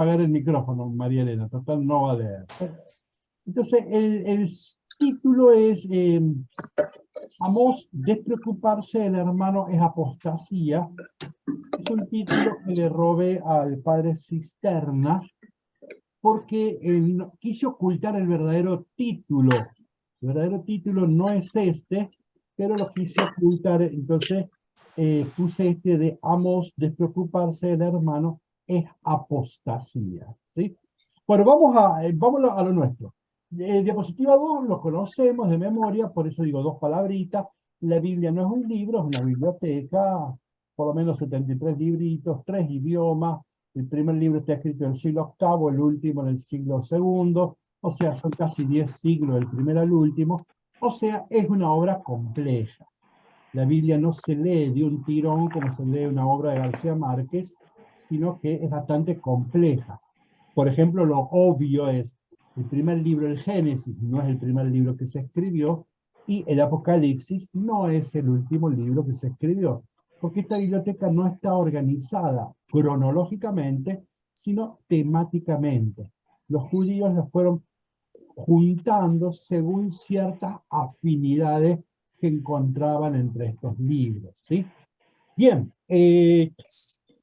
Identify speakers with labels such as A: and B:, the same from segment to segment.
A: apagar el micrófono, María Elena, total no va a leer. Entonces, el título es Amós, despreocuparse del hermano es apostasía. Es un título que le robé al padre Cisterna, porque quiso ocultar el verdadero título. El verdadero título no es este, pero lo quise ocultar, entonces puse este de Amós, despreocuparse del hermano, es apostasía. ¿Sí? Bueno, vamos a lo nuestro. Diapositiva 2 lo conocemos de memoria, por eso digo dos palabritas. La Biblia no es un libro, es una biblioteca, por lo menos 73 libritos, 3 idiomas. El primer libro está escrito en el siglo octavo, el último en el siglo segundo, o sea, son casi 10 siglos del primero al último, o sea, es una obra compleja. La Biblia no se lee de un tirón como se lee una obra de García Márquez, sino que es bastante compleja. Por ejemplo, lo obvio es, el primer libro, el Génesis, no es el primer libro que se escribió, y el Apocalipsis no es el último libro que se escribió, porque esta biblioteca no está organizada cronológicamente, sino temáticamente. Los judíos los fueron juntando según ciertas afinidades que encontraban entre estos libros, ¿sí? Bien,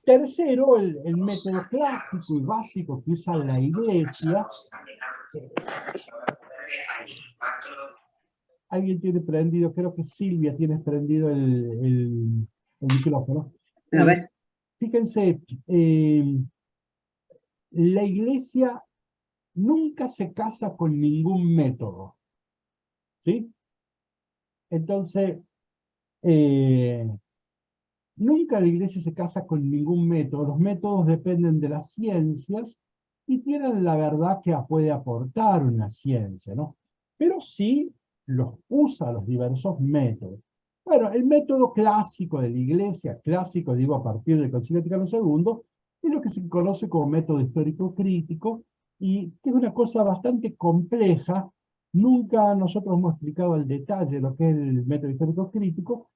A: tercero, el método clásico y básico que usa la Iglesia. Alguien tiene prendido, creo que Silvia tiene prendido el micrófono.
B: A ver.
A: Fíjense, la Iglesia nunca se casa con ningún método, ¿sí? Entonces, nunca la Iglesia se casa con ningún método. Los métodos dependen de las ciencias y tienen la verdad que puede aportar una ciencia, ¿no? Pero sí los usa los diversos métodos. Bueno, el método clásico de la Iglesia, clásico digo a partir del Concilio Vaticano II, es lo que se conoce como método histórico crítico, y que es una cosa bastante compleja. Nunca nosotros hemos explicado al detalle lo que es el método histórico crítico,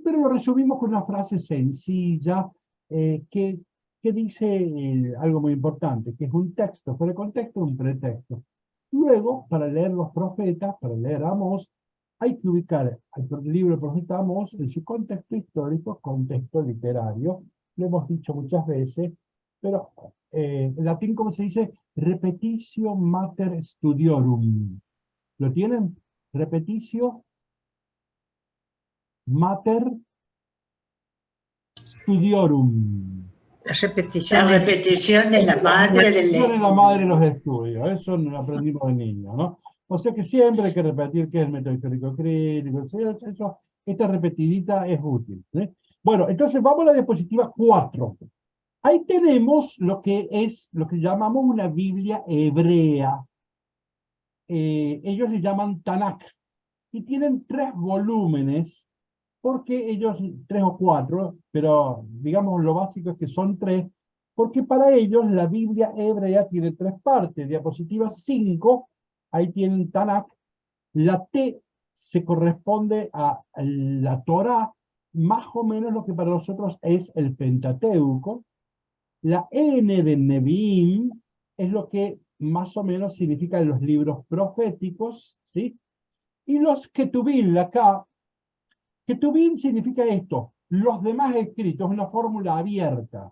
A: pero lo resumimos con una frase sencilla que dice algo muy importante, que es un texto fuera de contexto, un pretexto. Luego, para leer los profetas, para leer a Amós, hay que ubicar al libro del profeta Amós en su contexto histórico, contexto literario. Lo hemos dicho muchas veces, pero en latín, ¿cómo se dice? Repetitio mater studiorum. ¿Lo tienen? Repetitio mater studiorum.
B: La repetición
C: es la madre del
A: Es la madre de los estudios, eso lo aprendimos de niños, ¿no? O sea que siempre hay que repetir qué es el método histórico crítico, eso, esta repetidita es útil, ¿sí? Bueno, entonces vamos a la diapositiva 4. Ahí tenemos lo que llamamos una Biblia hebrea. Ellos le llaman Tanakh, y tienen 3 volúmenes, porque ellos, 3 o 4, pero digamos lo básico es que son 3, porque para ellos la Biblia hebrea tiene 3 partes. Diapositiva 5, ahí tienen Tanakh. La T se corresponde a la Torá, más o menos lo que para nosotros es el Pentateuco. La N de Nevi'im es lo que más o menos significan los libros proféticos, ¿sí? Y los Ketuvim, la K, Ketuvim significa esto, los demás escritos, una fórmula abierta.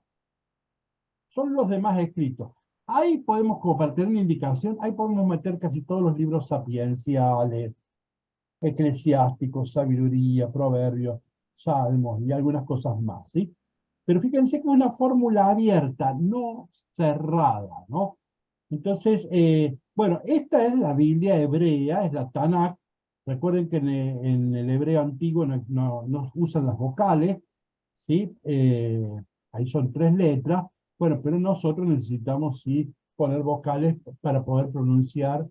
A: Son los demás escritos. Ahí podemos compartir una indicación, ahí podemos meter casi todos los libros sapienciales, eclesiásticos, sabiduría, proverbios, salmos y algunas cosas más, ¿sí? Pero fíjense que es una fórmula abierta, no cerrada, ¿no? Entonces, bueno, esta es la Biblia hebrea, es la Tanakh. Recuerden que en el hebreo antiguo no usan las vocales, ¿sí? Ahí son 3 letras. Bueno, pero nosotros necesitamos, sí, poner vocales para poder pronunciar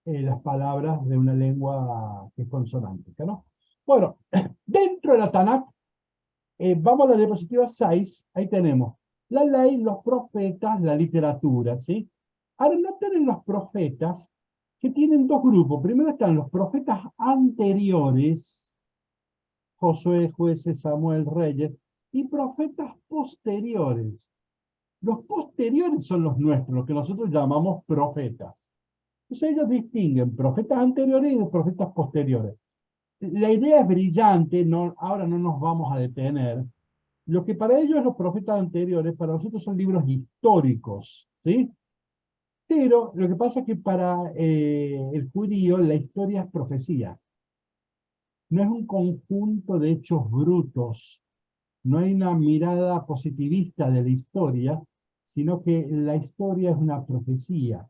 A: las palabras de una lengua que es consonántica, ¿no? Bueno, dentro de la Tanakh, vamos a la diapositiva 6, ahí tenemos la ley, los profetas, la literatura, ¿sí? Ahora noten en los profetas que tienen 2 grupos. Primero están los profetas anteriores, Josué, Jueces, Samuel, Reyes, y profetas posteriores. Los posteriores son los nuestros, los que nosotros llamamos profetas. Entonces ellos distinguen profetas anteriores y profetas posteriores. La idea es brillante, no, ahora no nos vamos a detener. Lo que para ellos los profetas anteriores, para nosotros son libros históricos, ¿sí? Pero lo que pasa es que para el judío la historia es profecía. No es un conjunto de hechos brutos, no hay una mirada positivista de la historia, sino que la historia es una profecía.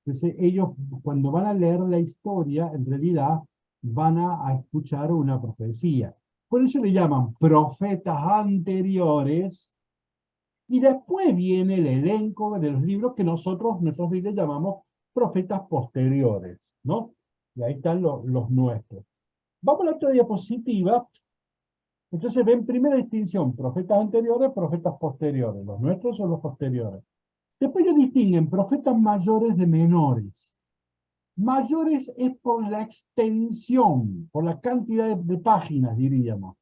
A: Entonces ellos cuando van a leer la historia, en realidad van a escuchar una profecía. Por eso le llaman profetas anteriores, y después viene el elenco de los libros que nosotros les llamamos profetas posteriores, ¿no? Y ahí están los nuestros. Vamos a la otra diapositiva. Entonces ven primera distinción, profetas anteriores, profetas posteriores. Los nuestros son los posteriores. Después ellos distinguen profetas mayores de menores. Mayores es por la extensión, por la cantidad de páginas, diríamos.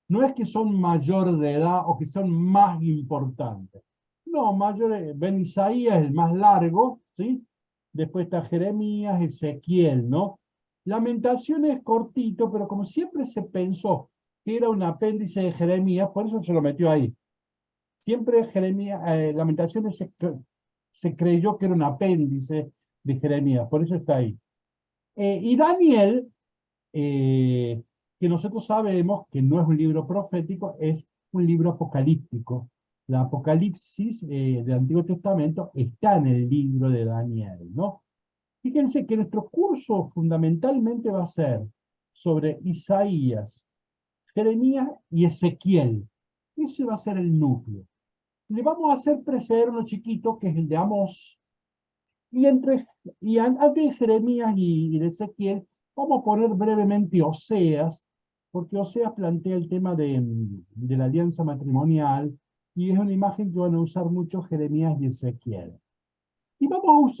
A: No es que son mayor de edad o que son más importantes. No, mayores, ven Isaías es el más largo, ¿sí? Después está Jeremías, Ezequiel, ¿no? Lamentaciones es cortito, pero como siempre se pensó que era un apéndice de Jeremías, por eso se lo metió ahí. Siempre Jeremías, Lamentaciones se creyó que era un apéndice de Jeremías, por eso está ahí. Y Daniel, que nosotros sabemos que no es un libro profético, es un libro apocalíptico. La Apocalipsis del Antiguo Testamento está en el libro de Daniel, ¿no? Fíjense que nuestro curso fundamentalmente va a ser sobre Isaías, Jeremías y Ezequiel. Ese va a ser el núcleo. Le vamos a hacer preceder uno chiquito, que es el de Amós, y antes de Jeremías y de Ezequiel, vamos a poner brevemente Oseas, porque Oseas plantea el tema de la alianza matrimonial, y es una imagen que van a usar mucho Jeremías y Ezequiel. Y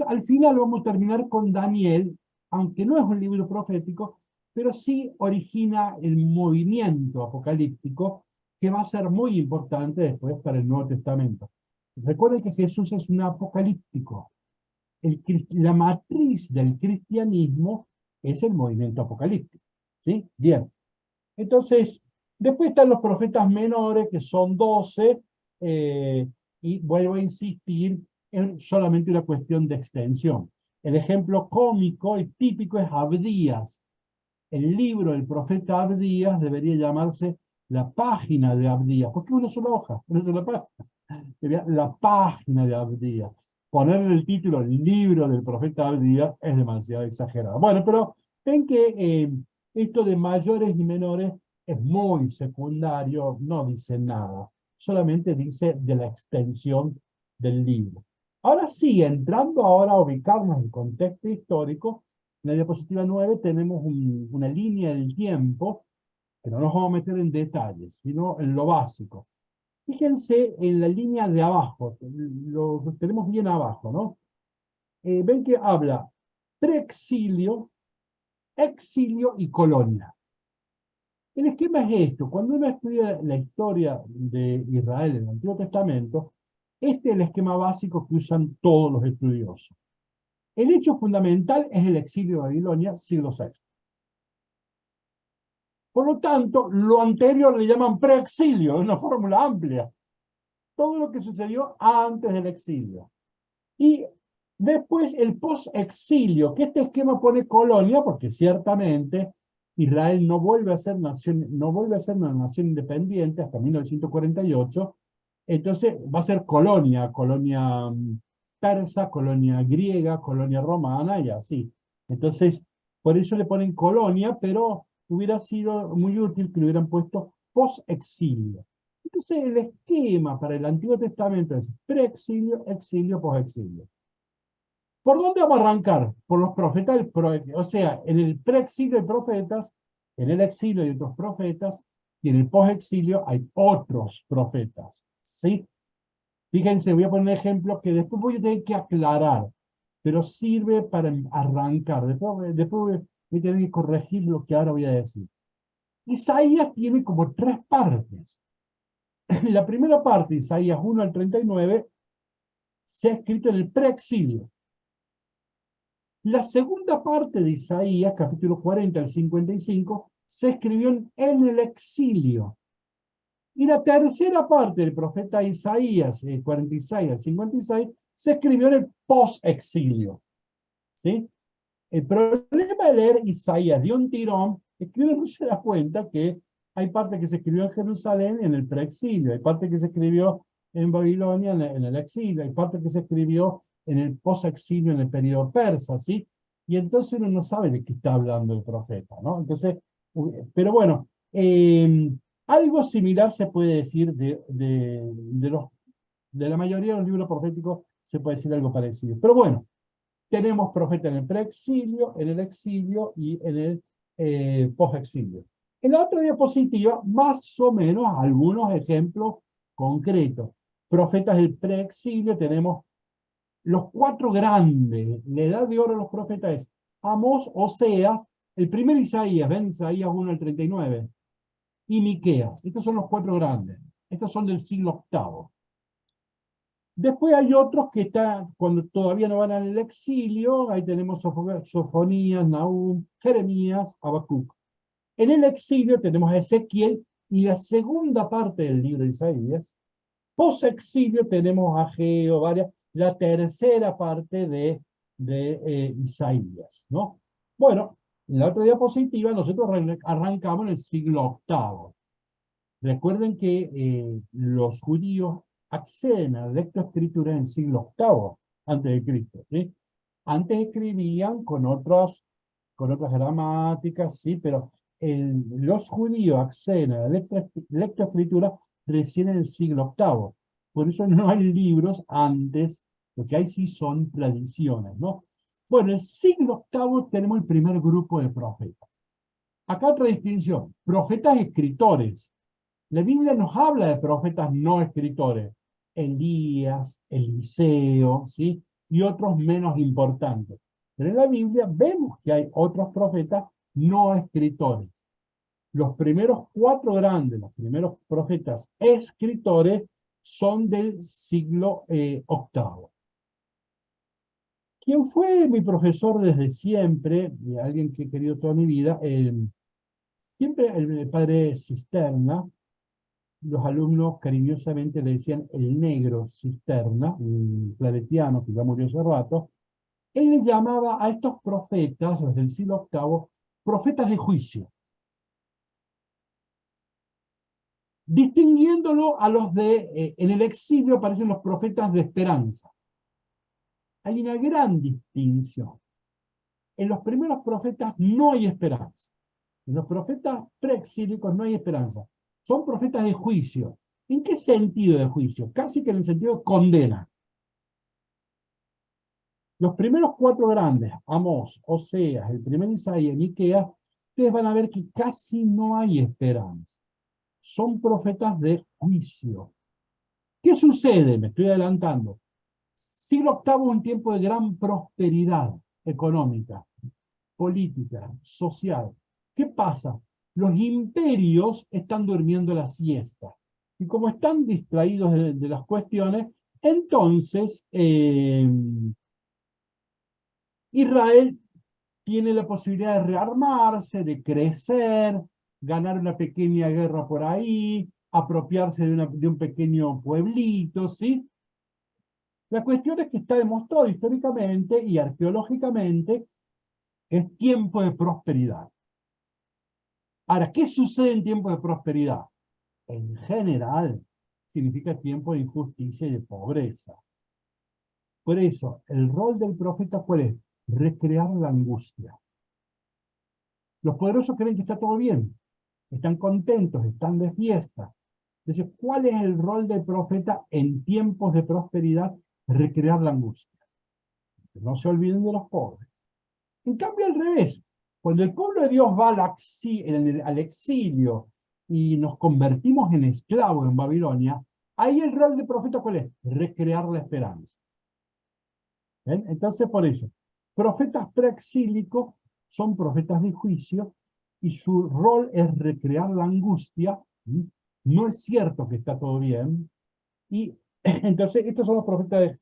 A: al final vamos a terminar con Daniel, aunque no es un libro profético, pero sí origina el movimiento apocalíptico, que va a ser muy importante después para el Nuevo Testamento. Recuerden que Jesús es un apocalíptico. La matriz del cristianismo es el movimiento apocalíptico. ¿Sí? Bien. Entonces, después están los profetas menores, que son 12, y vuelvo a insistir, es solamente una cuestión de extensión. El ejemplo cómico y típico es Abdías. El libro del profeta Abdías debería llamarse La página de Abdías, porque es una sola hoja, una sola página. La página de Abdías. Ponerle el título el libro del profeta Abdías es demasiado exagerado. Bueno, pero ven que esto de mayores y menores es muy secundario, no dice nada, solamente dice de la extensión del libro. Ahora sí, entrando ahora a ubicarnos en el contexto histórico, en la diapositiva 9 tenemos una línea del tiempo, que no nos vamos a meter en detalles, sino en lo básico. Fíjense en la línea de abajo, lo tenemos bien abajo, ¿no? Ven que habla preexilio, exilio y colonia. El esquema es esto: cuando uno estudia la historia de Israel en el Antiguo Testamento, este es el esquema básico que usan todos los estudiosos. El hecho fundamental es el exilio de Babilonia, siglo VI. Por lo tanto, lo anterior le llaman preexilio, es una fórmula amplia. Todo lo que sucedió antes del exilio. Y después el post-exilio, que este esquema pone colonia, porque ciertamente Israel no vuelve a ser una nación independiente hasta 1948, entonces va a ser colonia persa, colonia griega, colonia romana y así. Entonces, por eso le ponen colonia, pero hubiera sido muy útil que le hubieran puesto post-exilio. Entonces, el esquema para el Antiguo Testamento es preexilio, exilio, posexilio. ¿Por dónde vamos a arrancar? Por los profetas, o sea, en el preexilio hay profetas, en el exilio hay otros profetas, y en el posexilio hay otros profetas. ¿Sí? Fíjense, voy a poner un ejemplo que después voy a tener que aclarar, pero sirve para arrancar. Después voy a tener que corregir lo que ahora voy a decir. Isaías tiene como 3 partes. La primera parte, Isaías 1 al 39, se ha escrito en el preexilio. La segunda parte de Isaías, capítulo 40 al 55, se escribió en el exilio. Y la tercera parte del profeta Isaías, 46 al 56, se escribió en el post-exilio. ¿Sí? El problema de leer Isaías de un tirón es que uno no se da cuenta que hay parte que se escribió en Jerusalén en el preexilio, hay parte que se escribió en Babilonia en el exilio, hay parte que se escribió en el post-exilio en el periodo persa, ¿sí? Y entonces uno no sabe de qué está hablando el profeta, ¿no? Entonces, pero bueno, algo similar se puede decir de la mayoría de los libros proféticos, se puede decir algo parecido. Pero bueno, tenemos profeta en el preexilio, en el exilio y en el post-exilio. En la otra diapositiva, más o menos, algunos ejemplos concretos. Profetas del preexilio, tenemos los cuatro grandes. La edad de oro de los profetas es Amós, Oseas, el primer Isaías, ven Isaías 1 al 39, y Miqueas. Estos son los cuatro grandes. Estos son del siglo VIII. Después hay otros que están, cuando todavía no van al exilio, ahí tenemos Sofonías, Nahum, Jeremías, Habacuc. En el exilio tenemos a Ezequiel y la segunda parte del libro de Isaías. Post-exilio tenemos a Ageo, la tercera parte de Isaías, ¿no? Bueno, en la otra diapositiva nosotros arrancamos en el siglo VIII. Recuerden que los judíos acceden a la lectoescritura en el siglo VIII antes de Cristo, ¿sí? Antes escribían con otras gramáticas, sí, pero los judíos acceden a la lectoescritura recién en el siglo VIII. Por eso no hay libros antes, lo que hay sí son tradiciones, ¿no? Bueno, en el siglo VIII tenemos el primer grupo de profetas. Acá otra distinción, profetas escritores. La Biblia nos habla de profetas no escritores, Elías, Eliseo, ¿sí? Y otros menos importantes. Pero en la Biblia vemos que hay otros profetas no escritores. Los primeros cuatro grandes, los primeros profetas escritores, son del siglo VIII. ¿Quién fue mi profesor desde siempre? Alguien que he querido toda mi vida, siempre el padre Cisterna. Los alumnos cariñosamente le decían el negro Cisterna, un claretiano que ya murió hace rato. Él llamaba a estos profetas, los del siglo VIII, profetas de juicio, distinguiéndolo a los en el exilio aparecen los profetas de esperanza. Hay una gran distinción. En los primeros profetas no hay esperanza. En los profetas preexílicos no hay esperanza. Son profetas de juicio. ¿En qué sentido de juicio? Casi que en el sentido de condena. Los primeros cuatro grandes, Amós, Oseas, el primer Isaías y Miqueas, ustedes van a ver que casi no hay esperanza. Son profetas de juicio. ¿Qué sucede? Me estoy adelantando. Siglo VIII es un tiempo de gran prosperidad económica, política, social. ¿Qué pasa? Los imperios están durmiendo la siesta. Y como están distraídos de las cuestiones, entonces Israel tiene la posibilidad de rearmarse, de crecer, ganar una pequeña guerra por ahí, apropiarse de un pequeño pueblito, ¿sí? La cuestión es que está demostrado históricamente y arqueológicamente que es tiempo de prosperidad. Ahora, ¿qué sucede en tiempo de prosperidad? En general, significa tiempo de injusticia y de pobreza. Por eso, el rol del profeta, ¿cuál es? Recrear la angustia. Los poderosos creen que está todo bien, están contentos, están de fiesta. Entonces, ¿cuál es el rol del profeta en tiempos de prosperidad? Recrear la angustia. Que no se olviden de los pobres. En cambio, al revés, cuando el pueblo de Dios va al exilio y nos convertimos en esclavos en Babilonia, ahí el rol del profeta, ¿cuál es? Recrear la esperanza. ¿Ven? Entonces, por eso, profetas preexílicos son profetas de juicio y su rol es recrear la angustia. No es cierto que está todo bien. Y entonces, estos son los profetas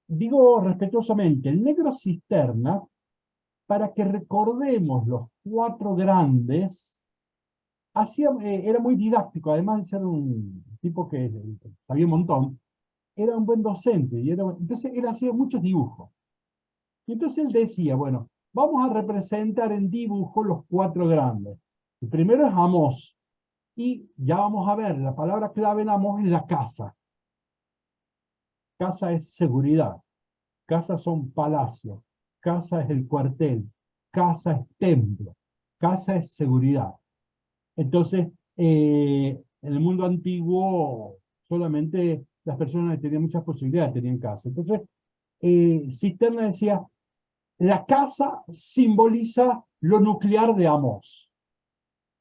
A: digo respetuosamente, el negro cisterna, para que recordemos los cuatro grandes, era muy didáctico, además de ser un tipo que sabía un montón, era un buen docente, entonces él hacía muchos dibujos. Y entonces él decía, bueno, vamos a representar en dibujo los cuatro grandes. El primero es Amós, y ya vamos a ver, la palabra clave en Amós es la casa. Casa es seguridad, casa son palacios, casa es el cuartel, casa es templo, casa es seguridad. Entonces, en el mundo antiguo, solamente las personas que tenían muchas posibilidades tenían casa. Entonces, Cisterna decía, la casa simboliza lo nuclear de Amós.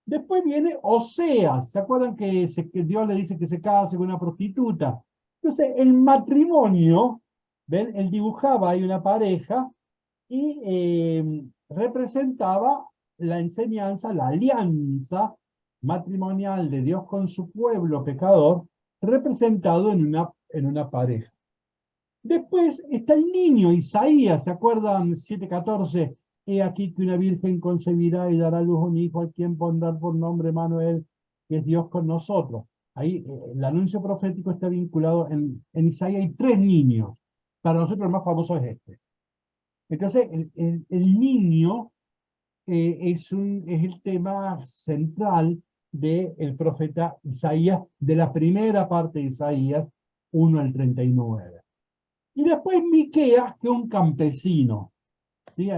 A: Después viene Oseas. ¿Se acuerdan que Dios le dice que se case con una prostituta? Entonces, el matrimonio, ¿ven? Él dibujaba ahí una pareja y representaba la enseñanza, la alianza matrimonial de Dios con su pueblo pecador, representado en una pareja. Después está el niño Isaías, ¿se acuerdan? 7:14. He aquí que una virgen concebirá y dará a luz un hijo, al quien pondrá por nombre Manuel, que es Dios con nosotros. Ahí el anuncio profético está vinculado en Isaías. Hay tres niños. Para nosotros el más famoso es este. Entonces, el niño es el tema central del profeta Isaías, de la primera parte de Isaías 1 al 39. Y después Miqueas, que es un campesino. ¿Sí?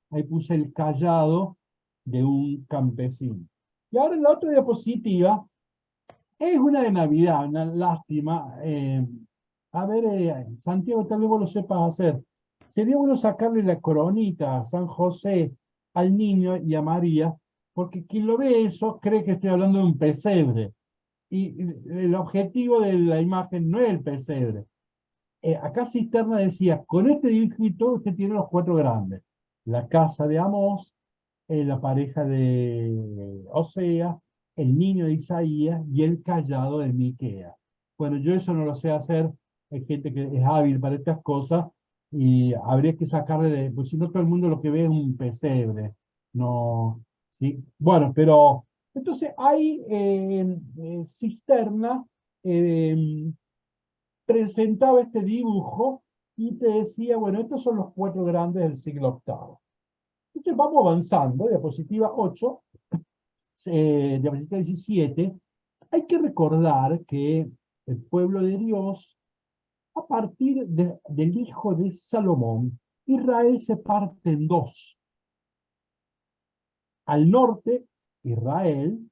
A: Ahí puse el cayado de un campesino. Y ahora en la otra diapositiva es una de Navidad, una lástima. A ver, Santiago, tal vez vos lo sepas hacer. Sería bueno sacarle la coronita a San José, al niño y a María, porque quien lo ve eso cree que estoy hablando de un pesebre. Y el objetivo de la imagen no es el pesebre. Acá Cisterna decía, con este dibujito usted tiene los cuatro grandes. La casa de Amós, la pareja de Oseas, el niño de Isaías y el cayado de Miqueas. Bueno, yo eso no lo sé hacer, hay gente que es hábil para estas cosas y habría que sacarle pues si no todo el mundo lo que ve es un pesebre. No, ¿sí? Bueno, pero entonces hay Cisterna presentaba este dibujo y te decía, bueno, estos son los cuatro grandes del siglo octavo. Entonces vamos avanzando, diapositiva 8, diapositiva 17, hay que recordar que el pueblo de Dios, a partir del hijo de Salomón, Israel se parte en dos. Al norte, Israel,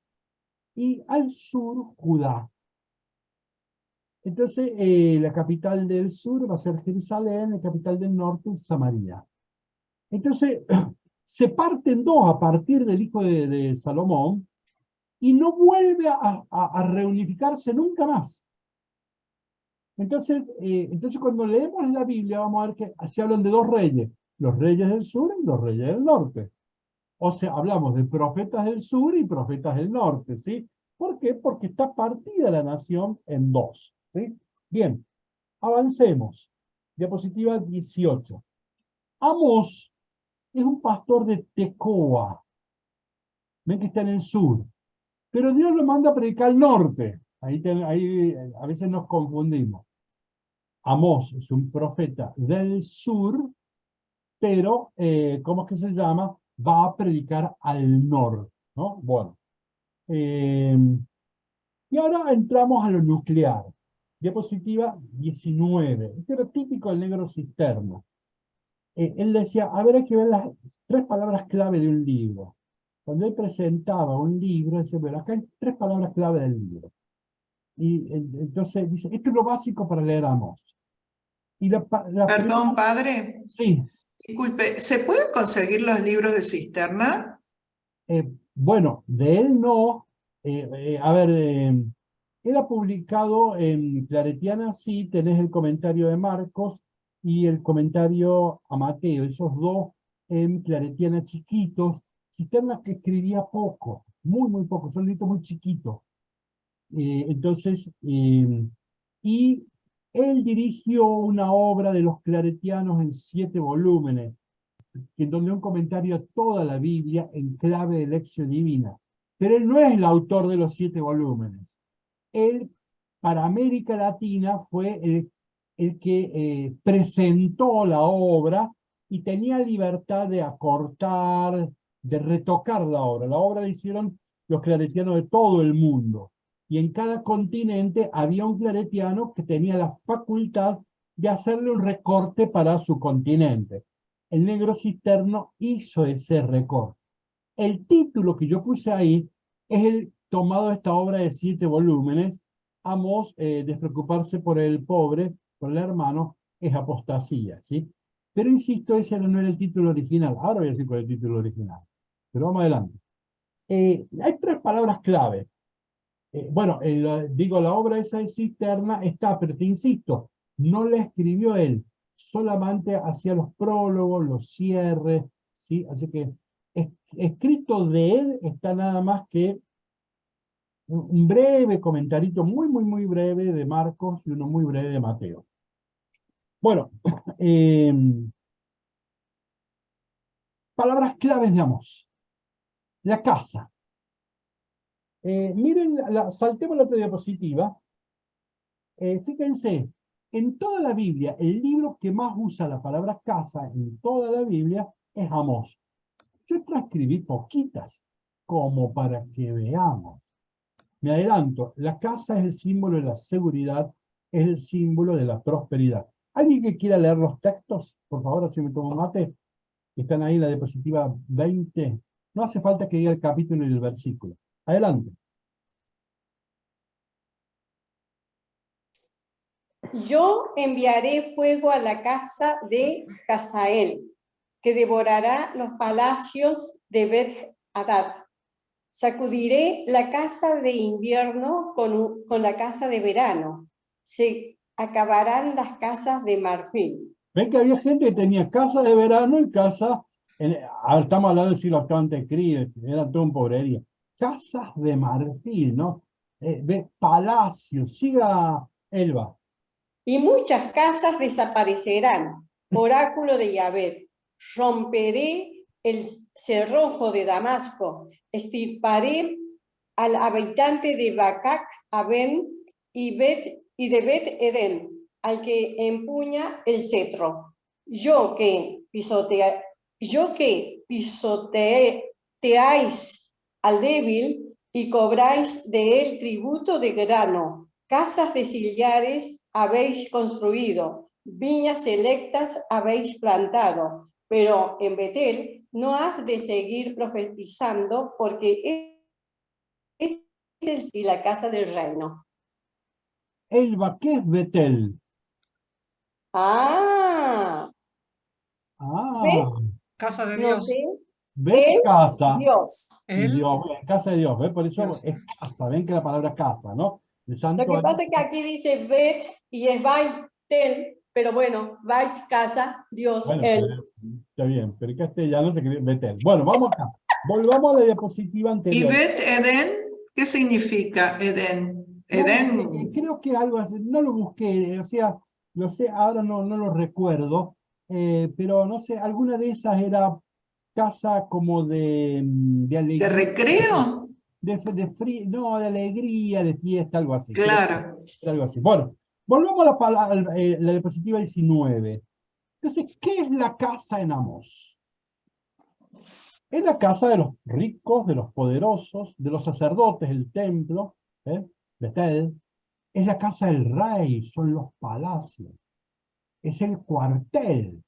A: y al sur, Judá. Entonces, la capital del sur va a ser Jerusalén, la capital del norte, Samaria. Entonces, se parten dos a partir del hijo de Salomón y no vuelve a reunificarse nunca más. Entonces, cuando leemos la Biblia, vamos a ver que se hablan de dos reyes, los reyes del sur y los reyes del norte. O sea, hablamos de profetas del sur y profetas del norte, ¿sí? ¿Por qué? Porque está partida la nación en dos, ¿sí? Bien, avancemos. Diapositiva 18. Amós es un pastor de Tecoa. Ven que está en el sur. Pero Dios lo manda a predicar al norte. Ahí a veces nos confundimos. Amós es un profeta del sur, pero, ¿cómo es que se llama? Va a predicar al norte, ¿no? Bueno. Y ahora entramos a lo nuclear. Diapositiva 19. Esto era típico del negro cisterna. Él decía, a ver, hay que ver las tres palabras clave de un libro. Cuando él presentaba un libro, decía, bueno, acá hay tres palabras clave del libro. Y entonces dice, esto es lo básico para leer Amós. Y
D: Perdón, padre.
A: Sí.
D: Disculpe, ¿se pueden conseguir los libros de Cisterna?
A: Bueno, de él no. A ver, él ha publicado en Claretiana, sí, tenés el comentario de Marcos y el comentario a Mateo, esos dos en Claretiana chiquitos. Cisterna que escribía poco, muy, muy poco, son libritos muy chiquitos. Entonces, y Él dirigió una obra de los claretianos en 7 volúmenes, en donde un comentario a toda la Biblia en clave de lección divina. Pero él no es el autor de los 7 volúmenes. Él, para América Latina, fue el que presentó la obra y tenía libertad de acortar, de retocar la obra. La obra la hicieron los claretianos de todo el mundo. Y en cada continente había un claretiano que tenía la facultad de hacerle un recorte para su continente. El negro cisterno hizo ese recorte. El título que yo puse ahí es el tomado de esta obra de 7 volúmenes. Amós, despreocuparse por el pobre, por el hermano, es apostasía, ¿sí? Pero insisto, ese no era el título original. Ahora voy a decir cuál es el título original. Pero vamos adelante. Hay 3 palabras clave. Bueno, digo, la obra esa de cisterna está, pero te insisto, no la escribió él, solamente hacía los prólogos, los cierres, ¿sí? Así que escrito de él está nada más que un breve comentarito, muy breve de Marcos y uno muy breve de Mateo. Bueno, palabras claves de Amós. La casa. Miren, saltemos la otra diapositiva. Fíjense, en toda la Biblia, el libro que más usa la palabra casa en toda la Biblia es Amós. Yo transcribí poquitas, como para que veamos. Me adelanto, la casa es el símbolo de la seguridad, es el símbolo de la prosperidad. ¿Alguien que quiera leer los textos? Por favor, así me tomo mate. Están ahí en la diapositiva 20. No hace falta que diga el capítulo y el versículo. Adelante.
E: Yo enviaré fuego a la casa de Hazael, que devorará los palacios de Bet-Hadad. Sacudiré la casa de invierno con la casa de verano. Se acabarán las casas de marfil.
A: Ven que había gente que tenía casa de verano y casa, estamos hablando del siglo octavo antes de Cristo, era todo un pobrería. Casas de marfil, ¿no? Palacios, siga Elba.
E: Y muchas casas desaparecerán. Oráculo de Yahvé. Romperé el cerrojo de Damasco. Estirparé al habitante de Bacac, Aben y de Bet Eden, al que empuña el cetro. Yo que pisoteáis al débil y cobráis de él tributo de grano. Casas de sillares habéis construido, viñas selectas habéis plantado, pero en Betel no has de seguir profetizando porque es la casa del reino.
A: Elba, ¿qué es Betel?
E: Ah,
B: Casa de
E: no
B: Dios.
E: sé.
A: ¿Ves? Casa.
E: Dios.
A: Y Dios, casa de Dios, ¿ves? Por eso
B: Dios.
A: es casa, ven que la palabra casa, ¿no? El
E: Lo
A: santo
E: que pasa es que aquí dice Bet y es Baitel, pero bueno, Bait, casa, Dios,
A: bueno,
E: él.
A: está bien, pero en castellano se escribe Betel. Bueno, vamos acá. Volvamos a la diapositiva
D: ¿Y
A: anterior.
D: Bet Eden? ¿Qué significa Eden? Eden.
A: Creo que algo así, no lo busqué, o sea, lo sé, ahora no lo recuerdo, pero no sé, alguna de esas era casa como de alegría.
D: ¿De recreo?
A: No, de alegría, de fiesta, algo así. Creo
D: Claro.
A: que era algo así. Bueno, volvamos a la diapositiva 19. Entonces, ¿qué es la casa en Amós? Es la casa de los ricos, de los poderosos, de los sacerdotes, el templo, Betel. Es la casa del rey, son los palacios. Es el cuartel.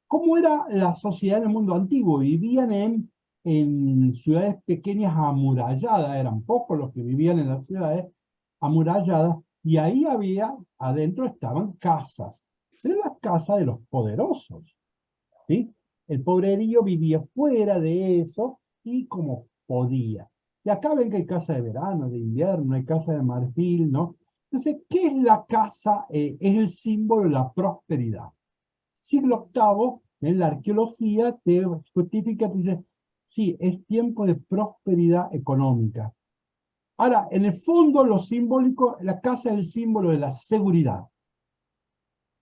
A: ¿Cómo era la sociedad en el mundo antiguo? Vivían en ciudades pequeñas amuralladas, eran pocos los que vivían en las ciudades amuralladas, y ahí adentro estaban casas, pero las casas de los poderosos, ¿sí? El pobrerío vivía fuera de eso y como podía. Y acá ven que hay casa de verano, de invierno, hay casa de marfil, ¿no? Entonces, ¿qué es la casa? Es el símbolo de la prosperidad. Siglo VIII, en la arqueología, te justifica, te dice, sí, es tiempo de prosperidad económica. Ahora, en el fondo, lo simbólico, la casa es el símbolo de la seguridad.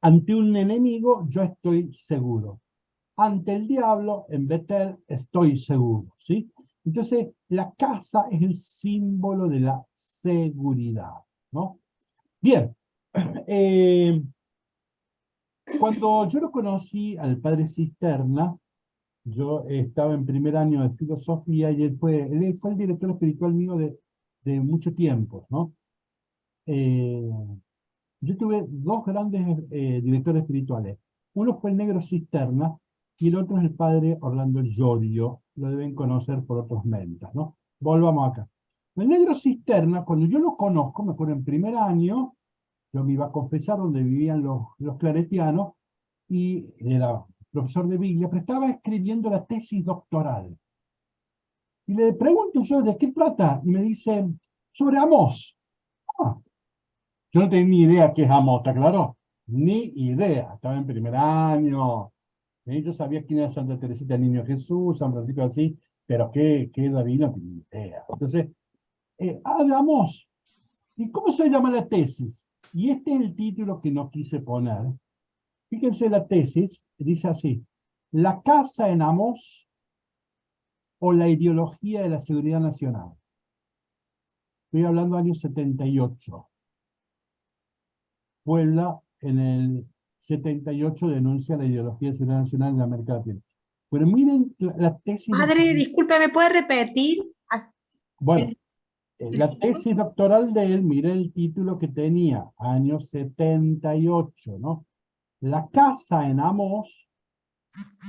A: Ante un enemigo, yo estoy seguro. Ante el diablo, en Betel, estoy seguro, ¿sí? Entonces, la casa es el símbolo de la seguridad, ¿no? Bien, cuando yo lo conocí al padre Cisterna, yo estaba en primer año de filosofía y él fue el director espiritual mío de mucho tiempo, ¿no? Eh, yo tuve dos grandes directores espirituales. Uno fue el negro Cisterna y el otro es el padre Orlando Giorgio. Lo deben conocer por otros mentas, ¿no? Volvamos acá. El negro Cisterna, cuando yo lo conozco, me acuerdo en primer año, yo me iba a confesar donde vivían los claretianos y era profesor de Biblia, pero estaba escribiendo la tesis doctoral. Y le pregunto yo, ¿de qué trata? Y me dice, sobre Amós. Ah, yo no tenía ni idea qué es Amós, ¿está claro? Ni idea. Estaba en primer año. ¿Sí? Yo sabía quién era Santa Teresita, el Niño Jesús, San Francisco así, pero qué David no tenía idea. Entonces, de Amós. ¿Y cómo se llama la tesis? Y este es el título que no quise poner. Fíjense la tesis, dice así: la casa en Amós o la ideología de la seguridad nacional. Estoy hablando del año 78. Puebla en el 78 denuncia la ideología de seguridad nacional en la América Latina. Pero miren la tesis
B: Padre,
A: doctoral.
B: disculpe, ¿me puede repetir?
A: Bueno, la tesis doctoral de él, miren el título que tenía, año 78, ¿no? La casa en Amós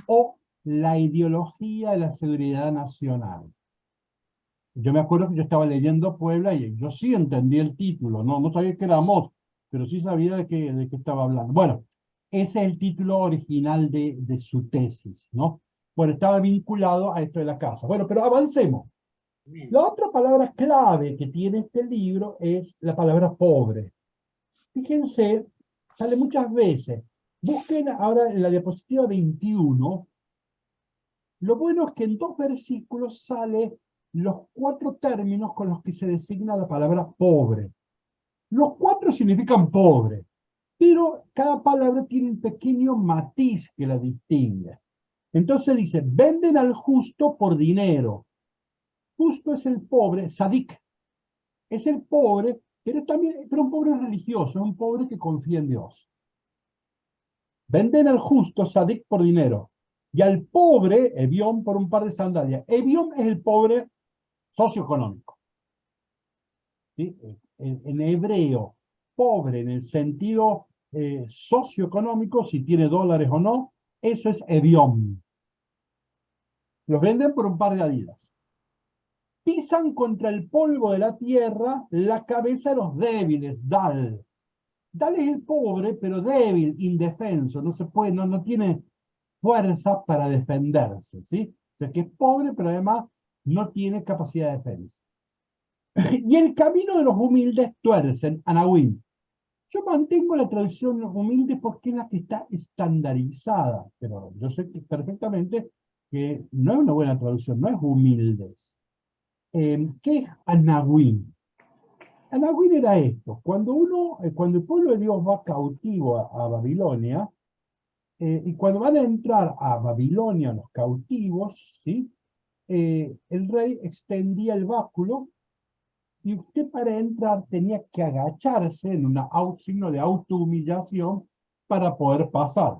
A: o la ideología de la seguridad nacional. Yo me acuerdo que yo estaba leyendo Puebla y yo sí entendí el título, no sabía que era Amós, pero sí sabía de qué estaba hablando. Bueno, ese es el título original de su tesis, ¿no? Bueno, estaba vinculado a esto de la casa. Bueno, pero avancemos. La otra palabra clave que tiene este libro es la palabra pobre. Fíjense, sale muchas veces. Busquen ahora en la diapositiva 21. Lo bueno es que en 2 versículos sale los 4 términos con los que se designa la palabra pobre. Los 4 significan pobre, pero cada palabra tiene un pequeño matiz que la distingue. Entonces dice, venden al justo por dinero. Justo es el pobre, sadik. Es el pobre, pero un pobre religioso, un pobre que confía en Dios. Venden al justo, sadik, por dinero. Y al pobre, Evión, por un par de sandalias. Evión es el pobre socioeconómico. ¿Sí? En hebreo, pobre en el sentido socioeconómico, si tiene dólares o no, eso es Evión. Los venden por un par de adidas. Pisan contra el polvo de la tierra la cabeza de los débiles, Dal. Dal es el pobre, pero débil, indefenso, no se puede, no tiene fuerza para defenderse, ¿sí? O sea, que es pobre, pero además no tiene capacidad de defensa. Y el camino de los humildes tuercen, Anahuim. Yo mantengo la traducción humilde porque es la que está estandarizada, pero yo sé que perfectamente que no es una buena traducción, no es humildes. ¿Qué es Anahuim? Anahuim era esto: cuando el pueblo de Dios va cautivo a Babilonia, y cuando van a entrar a Babilonia los cautivos, ¿sí? El rey extendía el báculo y usted para entrar tenía que agacharse en un signo de autohumillación para poder pasar.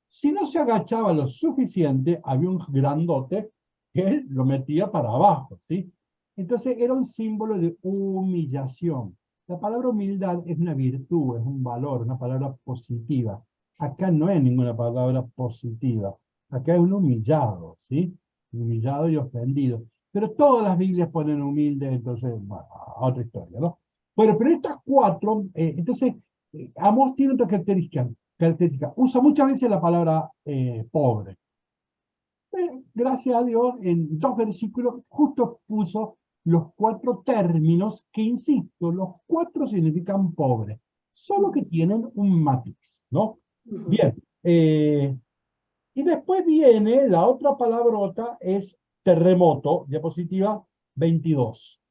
A: Si no se agachaba lo suficiente, había un grandote que lo metía para abajo, ¿sí? Entonces era un símbolo de humillación. La palabra humildad es una virtud, es un valor, una palabra positiva. Acá no hay ninguna palabra positiva. Acá es un humillado, ¿sí? Humillado y ofendido. Pero todas las Biblias ponen humilde, entonces, bueno, otra historia, ¿no? Bueno, pero estas 4, entonces, Amós tiene otra característica. Usa muchas veces la palabra pobre. Gracias a Dios, en 2 versículos, justo puso los 4 términos que, insisto, los 4 significan pobre, solo que tienen un matiz, ¿no? Bien, y después viene la otra palabrota, es terremoto, diapositiva 22.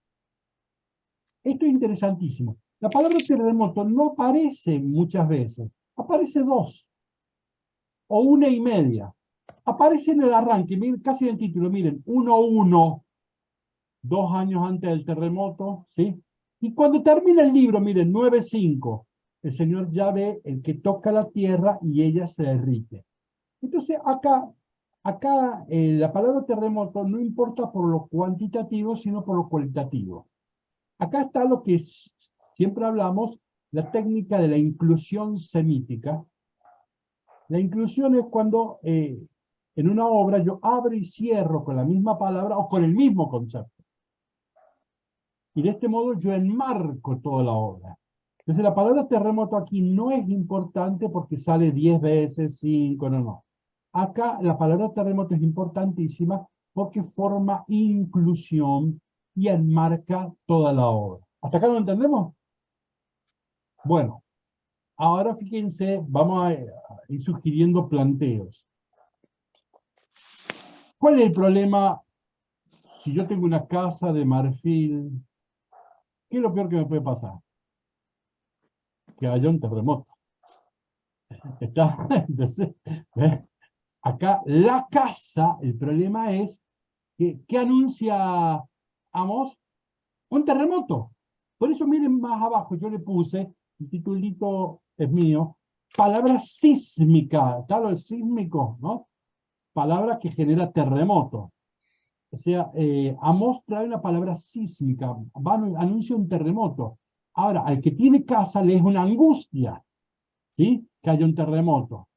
A: Esto es interesantísimo. La palabra terremoto no aparece muchas veces. aparece 2, o 1,5. Aparece en el arranque, miren, casi en el título, miren, 1:1, 2 años antes del terremoto, ¿sí? Y cuando termina el libro, miren, 9:5, el Señor Yahvé, el que toca la tierra y ella se derrite. Entonces, acá la palabra terremoto no importa por lo cuantitativo, sino por lo cualitativo. Acá está lo que siempre hablamos, la técnica de la inclusión semítica. La inclusión es cuando en una obra yo abro y cierro con la misma palabra o con el mismo concepto. Y de este modo yo enmarco toda la obra. Entonces la palabra terremoto aquí no es importante porque sale 10 veces, 5, no. Acá la palabra terremoto es importantísima porque forma inclusión y enmarca toda la obra. ¿Hasta acá lo entendemos? Bueno, ahora fíjense, vamos a ir sugiriendo planteos. ¿Cuál es el problema si yo tengo una casa de marfil? ¿Qué es lo peor que me puede pasar? Que haya un terremoto. ¿Está? Entonces, ¿ves? Acá la casa, el problema es que ¿qué anuncia Amós? Un terremoto. Por eso miren más abajo, yo le puse, el titulito es mío, palabra sísmica, claro, el sísmico, ¿no? Palabra que genera terremoto. O sea, Amós trae una palabra sísmica, anuncia un terremoto. Ahora, al que tiene casa le es una angustia, ¿sí? Que haya un terremoto.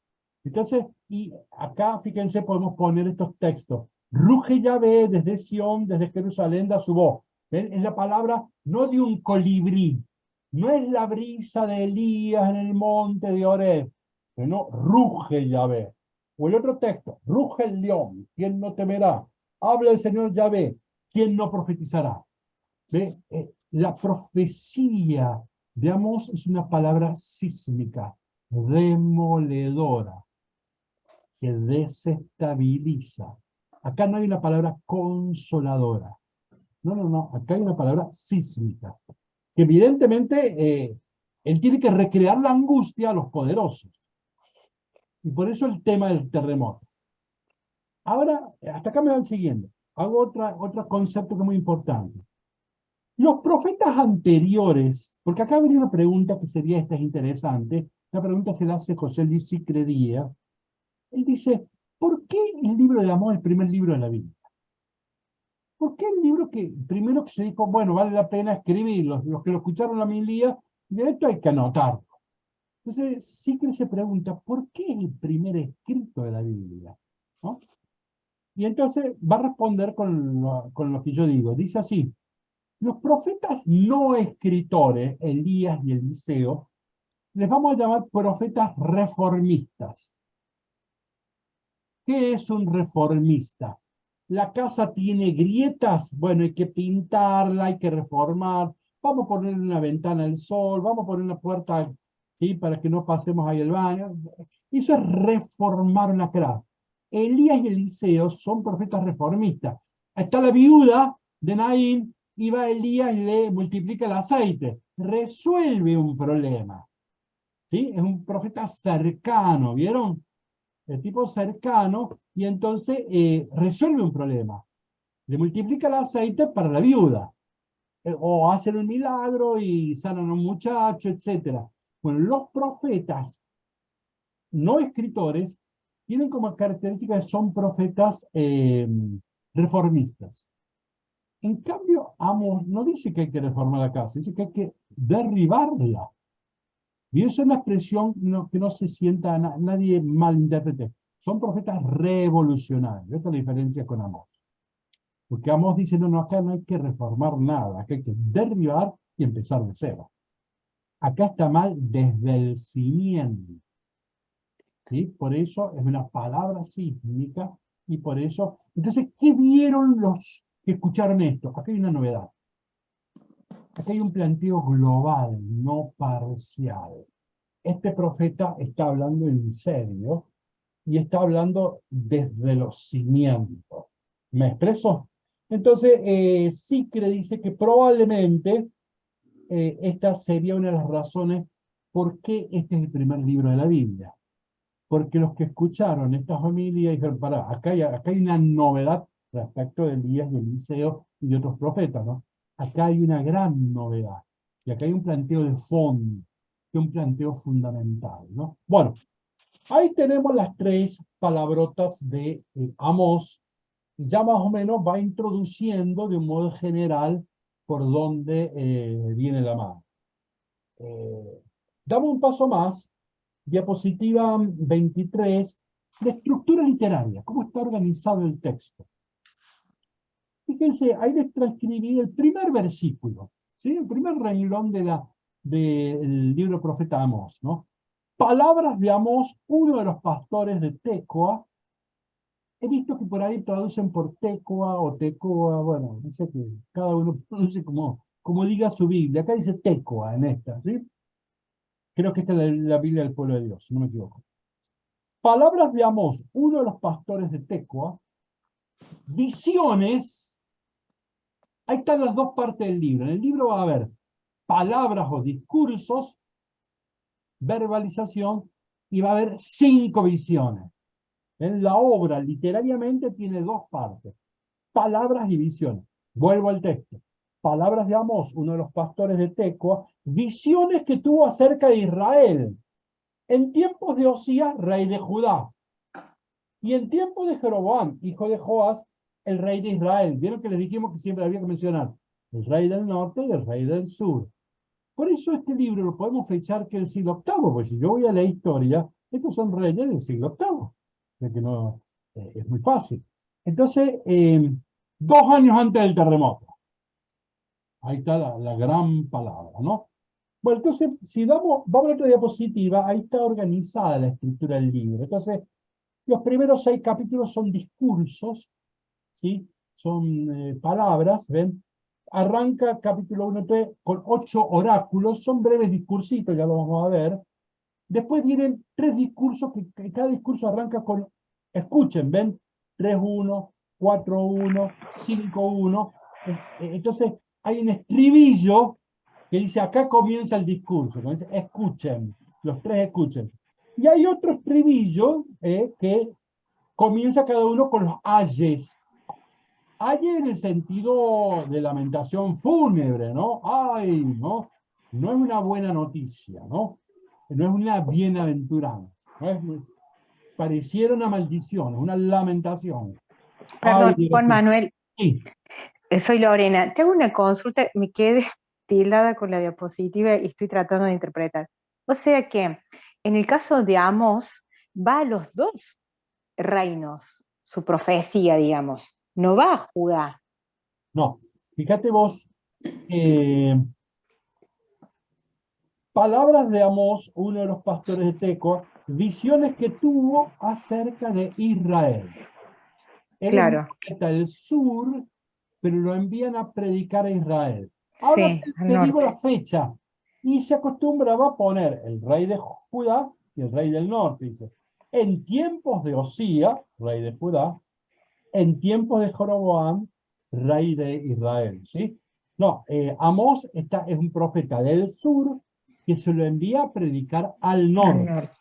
A: Entonces, y acá, fíjense, podemos poner estos textos. Ruge Yahvé desde Sión, desde Jerusalén, da su voz. ¿Ven? Es la palabra no de un colibrí, no es la brisa de Elías en el monte de Oreb, sino ruge Yahvé. O el otro texto, ruge el león, ¿quién no temerá? Habla el Señor Yahvé, ¿quién no profetizará? ¿Ve? La profecía de Amós es una palabra sísmica, demoledora, que desestabiliza. Acá no hay una palabra consoladora. No. Acá hay una palabra sísmica. Que evidentemente él tiene que recrear la angustia a los poderosos. Y por eso el tema del terremoto. Ahora, hasta acá me van siguiendo. Hago otro concepto que es muy importante. Los profetas anteriores, porque acá habría una pregunta que sería esta, es interesante. La pregunta se la hace José Luis Cicredía. Él dice, ¿por qué el libro de Amós es el primer libro de la Biblia? ¿Por qué el libro que primero que se dijo, bueno, vale la pena escribirlo? Los que lo escucharon la homilía, de esto hay que anotarlo. Entonces, Cicre se pregunta, ¿por qué es el primer escrito de la Biblia? ¿No? Y entonces va a responder con lo que yo digo. Dice así, los profetas no escritores, Elías y Eliseo, les vamos a llamar profetas reformistas. ¿Qué es un reformista? La casa tiene grietas, bueno, hay que pintarla, hay que reformar, vamos a poner una ventana al sol, vamos a poner una puerta, ¿sí? Para que no pasemos ahí el baño. Eso es reformar una casa. Elías y Eliseo son profetas reformistas. Está la viuda de Naín, y va Elías y le multiplica el aceite. Resuelve un problema. ¿Sí? Es un profeta cercano, ¿vieron? El tipo cercano, y entonces resuelve un problema. Le multiplica el aceite para la viuda. O hacen un milagro y sanan a un muchacho, etc. Bueno, los profetas no escritores tienen como característica que son profetas reformistas. En cambio, Amós no dice que hay que reformar la casa, dice que hay que derribarla. Y eso es una expresión que no se sienta, nadie malinterprete. Son profetas revolucionarios. Esta es la diferencia con Amós. Porque Amós dice, no, acá no hay que reformar nada, acá hay que derribar y empezar de cero. Acá está mal desde el cimiento. ¿Sí? Por eso es una palabra sísmica y por eso... Entonces, ¿qué vieron los que escucharon esto? Acá hay una novedad. Acá hay un planteo global, no parcial. Este profeta está hablando en serio y está hablando desde los cimientos. ¿Me expreso? Entonces, Cicre dice que probablemente esta sería una de las razones ¿por qué este es el primer libro de la Biblia? Porque los que escucharon esta familia dijeron, pará, acá hay una novedad respecto de Elías y Eliseo y de otros profetas, ¿no? Acá hay una gran novedad. Y acá hay un planteo de fondo, un planteo fundamental, ¿no? Bueno, ahí tenemos las tres palabrotas de Amós, y ya más o menos va introduciendo de un modo general por dónde viene la mano. Damos un paso más, diapositiva 23, de estructura literaria, cómo está organizado el texto. Fíjense, ahí les transcribí el primer versículo, ¿sí? El primer renglón del libro Profeta Amós, ¿no? Palabras de Amós, uno de los pastores de Tecoa. He visto que por ahí traducen por Tecoa o Tecoa, bueno, no sé qué, cada uno pronuncia como diga su Biblia. Acá dice Tecoa en esta, ¿sí? Creo que esta es la Biblia del pueblo de Dios, si no me equivoco. Palabras de Amós, uno de los pastores de Tecoa. Visiones. Ahí están las dos partes del libro. En el libro va a haber palabras o discursos, verbalización, y va a haber 5 visiones. En la obra, literariamente, tiene 2 partes. Palabras y visiones. Vuelvo al texto. Palabras de Amós, uno de los pastores de Tecoa, visiones que tuvo acerca de Israel, en tiempos de Osías, rey de Judá, y en tiempos de Jeroboam, hijo de Joás, el rey de Israel. Vieron que les dijimos que siempre había que mencionar el rey del norte y el rey del sur. Por eso este libro lo podemos fechar que el siglo VIII, porque si yo voy a la historia, estos son reyes del siglo VIII. De que no, es muy fácil. Entonces, 2 años antes del terremoto. Ahí está la gran palabra, ¿no? Bueno, entonces, si vamos a otra diapositiva, ahí está organizada la estructura del libro. Entonces, los primeros 6 capítulos son discursos, ¿sí? Son palabras, ¿ven? Arranca capítulo 1-3 con 8 oráculos, son breves discursitos, ya lo vamos a ver. Después vienen 3 discursos, que cada discurso arranca con, escuchen, ¿ven? 3-1, 4-1, 5-1. Entonces, hay un estribillo que dice, acá comienza el discurso. Dice, escuchen, los 3 escuchen. Y hay otro estribillo que comienza cada uno con los ayes. Ayes en el sentido de lamentación fúnebre, ¿no? Ay, ¿no? No es una buena noticia, ¿no? No es una bienaventuranza. Pareciera una maldición, una lamentación.
B: Perdón,
A: Ay,
B: Juan Manuel,
A: sí,
B: soy Lorena. Te hago una consulta, me quedé tildada con la diapositiva y estoy tratando de interpretar. O sea que, en el caso de Amós, va a los 2 reinos, su profecía, digamos. No va a Judá.
A: no. Fíjate vos, palabras de Amós, uno de los pastores de Tecoa, visiones que tuvo acerca de Israel. Él es un
B: Claro,
A: profeta del sur, pero lo envían a predicar a Israel. Ahora
B: sí, al
A: te digo
B: norte.
A: la fecha. Y se acostumbraba a poner el rey de Judá y el rey del norte. Dice, en tiempos de Osías, rey de Judá, en tiempos de Jeroboam, rey de Israel. ¿Sí? No, Amós es un profeta del sur que se lo envía a predicar al
B: Al
A: norte.
B: norte.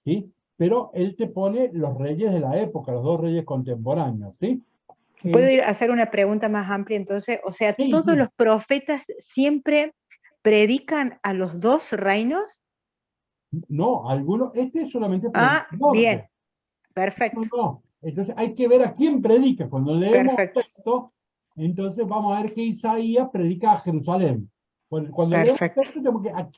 A: ¿Sí? Pero él te pone los reyes de la época, los 2 reyes contemporáneos. ¿Sí?
B: ¿Puedo ir a hacer una pregunta más amplia entonces? O sea,
A: Sí,
B: ¿todos
A: sí.
B: los profetas siempre predican a los 2 reinos?
A: No, algunos, este es solamente predica
B: Ah,
A: al
B: bien,
A: norte.
B: perfecto,
A: No. Entonces hay que ver a quién predica. Cuando leemos
B: perfecto,
A: texto, entonces vamos a ver que Isaías predica a Jerusalén. Cuando leemos
B: perfecto.
A: texto, tenemos que a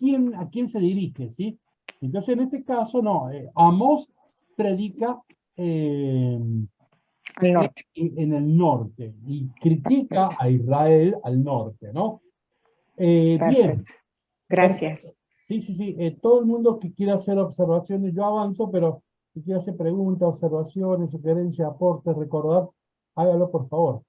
A: quién se dirige, ¿sí? Entonces en este caso, no. Amós predica
B: Al norte,
A: en el norte y critica
B: perfecto,
A: a Israel al norte, ¿no? Bien,
B: perfecto.
A: perfecto.
B: Gracias.
A: Sí, sí, sí. Todo el mundo que quiera hacer observaciones, yo avanzo, pero si quiere hacer preguntas, observaciones, sugerencias, aportes, recordar, hágalo por favor.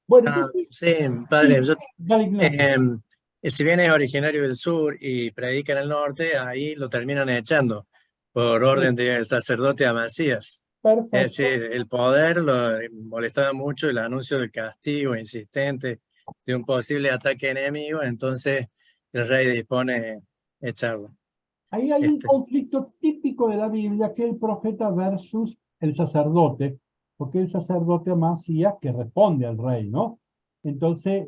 A: Bueno,
F: Ah,
A: entonces,
F: sí, padre,
A: sí,
F: yo,
A: dale, Ignacio.
F: si bien es originario del sur y predica en el norte, ahí lo terminan echando por orden
A: Sí,
F: del sacerdote Amasías. Es
A: perfecto.
F: decir, el poder lo molestaba mucho, el anuncio del castigo insistente de un posible ataque enemigo, entonces el rey dispone echarlo.
A: Ahí hay un
F: Este,
A: conflicto típico de la Biblia, que es el profeta versus el sacerdote, porque el sacerdote Amasías que responde al rey, ¿no? Entonces,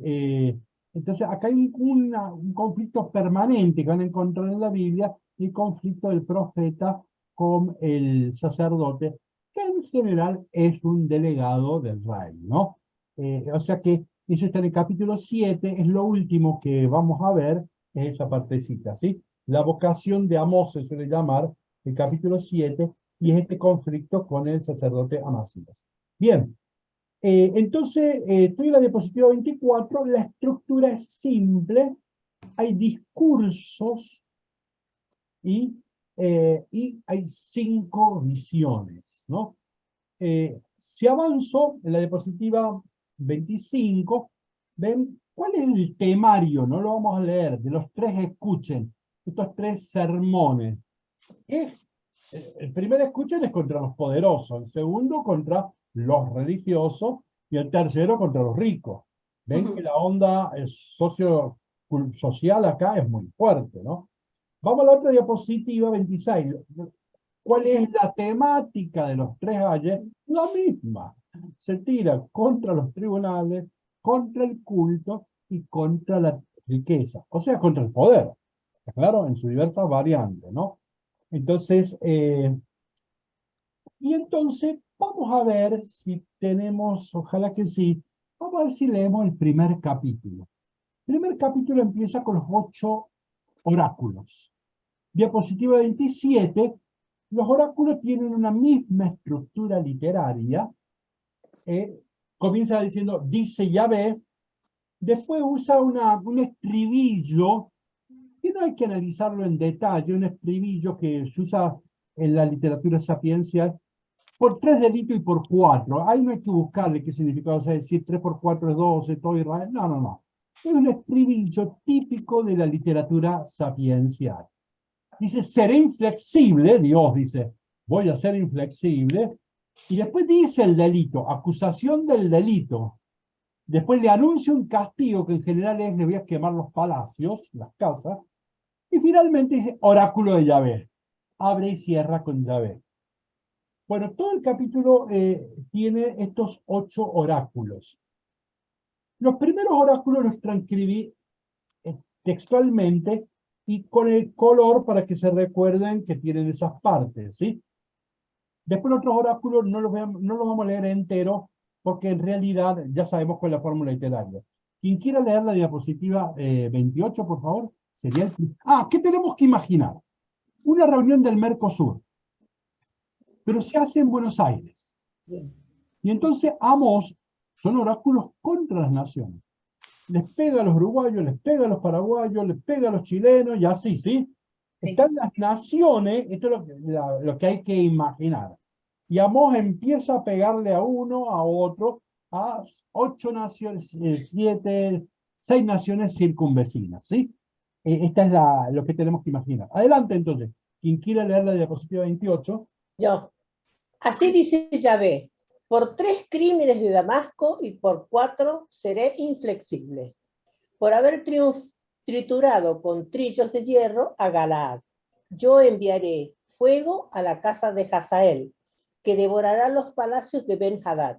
A: acá hay un conflicto permanente que van a encontrar en la Biblia, el conflicto del profeta con el sacerdote, que en general es un delegado del rey, ¿no? O sea que eso está en el capítulo 7, es lo último que vamos a ver, es esa partecita, ¿sí? La vocación de Amós se suele llamar el capítulo 7, y es este conflicto con el sacerdote Amasías. Bien, entonces, estoy en la diapositiva 24, la estructura es simple, hay discursos y hay 5 visiones, ¿no? Si avanzo en la diapositiva 25, ven cuál es el temario, no lo vamos a leer, de los 3 escuchen, estos 3 sermones. El primer escuchen es contra los poderosos, el segundo contra los religiosos y el tercero contra los ricos. Ven que la onda social acá es muy fuerte, ¿no? Vamos a la otra diapositiva 26. ¿Cuál es la temática de los 3 ayes? La misma. Se tira contra los tribunales, contra el culto y contra la riqueza. O sea, contra el poder. Claro, en sus diversas variantes, ¿no? Entonces, y entonces vamos a ver si tenemos, ojalá que sí, vamos a ver si leemos el primer capítulo. El primer capítulo empieza con los 8 oráculos. Diapositiva 27, los oráculos tienen una misma estructura literaria. Comienza diciendo, dice Yahvé, después usa un estribillo, que no hay que analizarlo en detalle, un estribillo que se usa en la literatura sapiencial, por 3 delitos y por 4. Ahí no hay que buscarle qué significado, o sea, decir 3 por 4 es 12, todo Israel. No, no, no. Es un estribillo típico de la literatura sapiencial. Dice, seré inflexible, Dios dice, voy a ser inflexible. Y después dice el delito, acusación del delito. Después le anuncia un castigo que en general es, le voy a quemar los palacios, las casas. Y finalmente dice, oráculo de Yahvé. Abre y cierra con Yahvé. Bueno, todo el capítulo tiene estos 8 oráculos. Los primeros oráculos los transcribí textualmente y con el color para que se recuerden que tienen esas partes, ¿sí? Después los otros oráculos no los vamos a leer enteros porque en realidad ya sabemos cuál es la fórmula literaria. Quien quiera leer la diapositiva 28, por favor, sería el... ¿qué tenemos que imaginar? Una reunión del Mercosur, pero se hace en Buenos Aires. Y entonces Amós son oráculos contra las naciones. Les pega a los uruguayos, les pega a los paraguayos, les pega a los chilenos y así, ¿sí? Están las naciones, esto es lo que hay que imaginar. Y Amós empieza a pegarle a uno, a otro, a 8 naciones, 6 naciones circunvecinas, ¿sí? Esta es lo que tenemos que imaginar. Adelante entonces, quien quiera leer la diapositiva 28.
G: Yo. Así dice Yahvé, por 3 crímenes de Damasco y por 4 seré inflexible, por haber triturado con trillos de hierro a Galaad. Yo enviaré fuego a la casa de Hazael, que devorará los palacios de Ben-Hadad.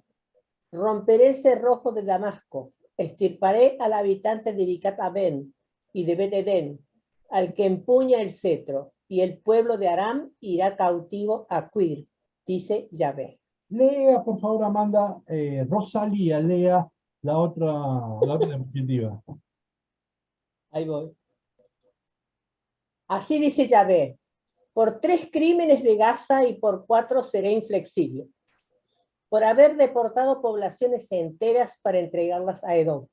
G: Romperé el cerrojo de Damasco, extirparé al habitante de Bicat Aben y de Bet-Edén, al que empuña el cetro, y el pueblo de Aram irá cautivo a Quir, dice Yahvé.
A: Lea, por favor, Amanda, Rosalía, lea la otra diapositiva.
G: Ahí voy. Así dice Yahvé, por 3 crímenes de Gaza y por 4 seré inflexible, por haber deportado poblaciones enteras para entregarlas a Edom.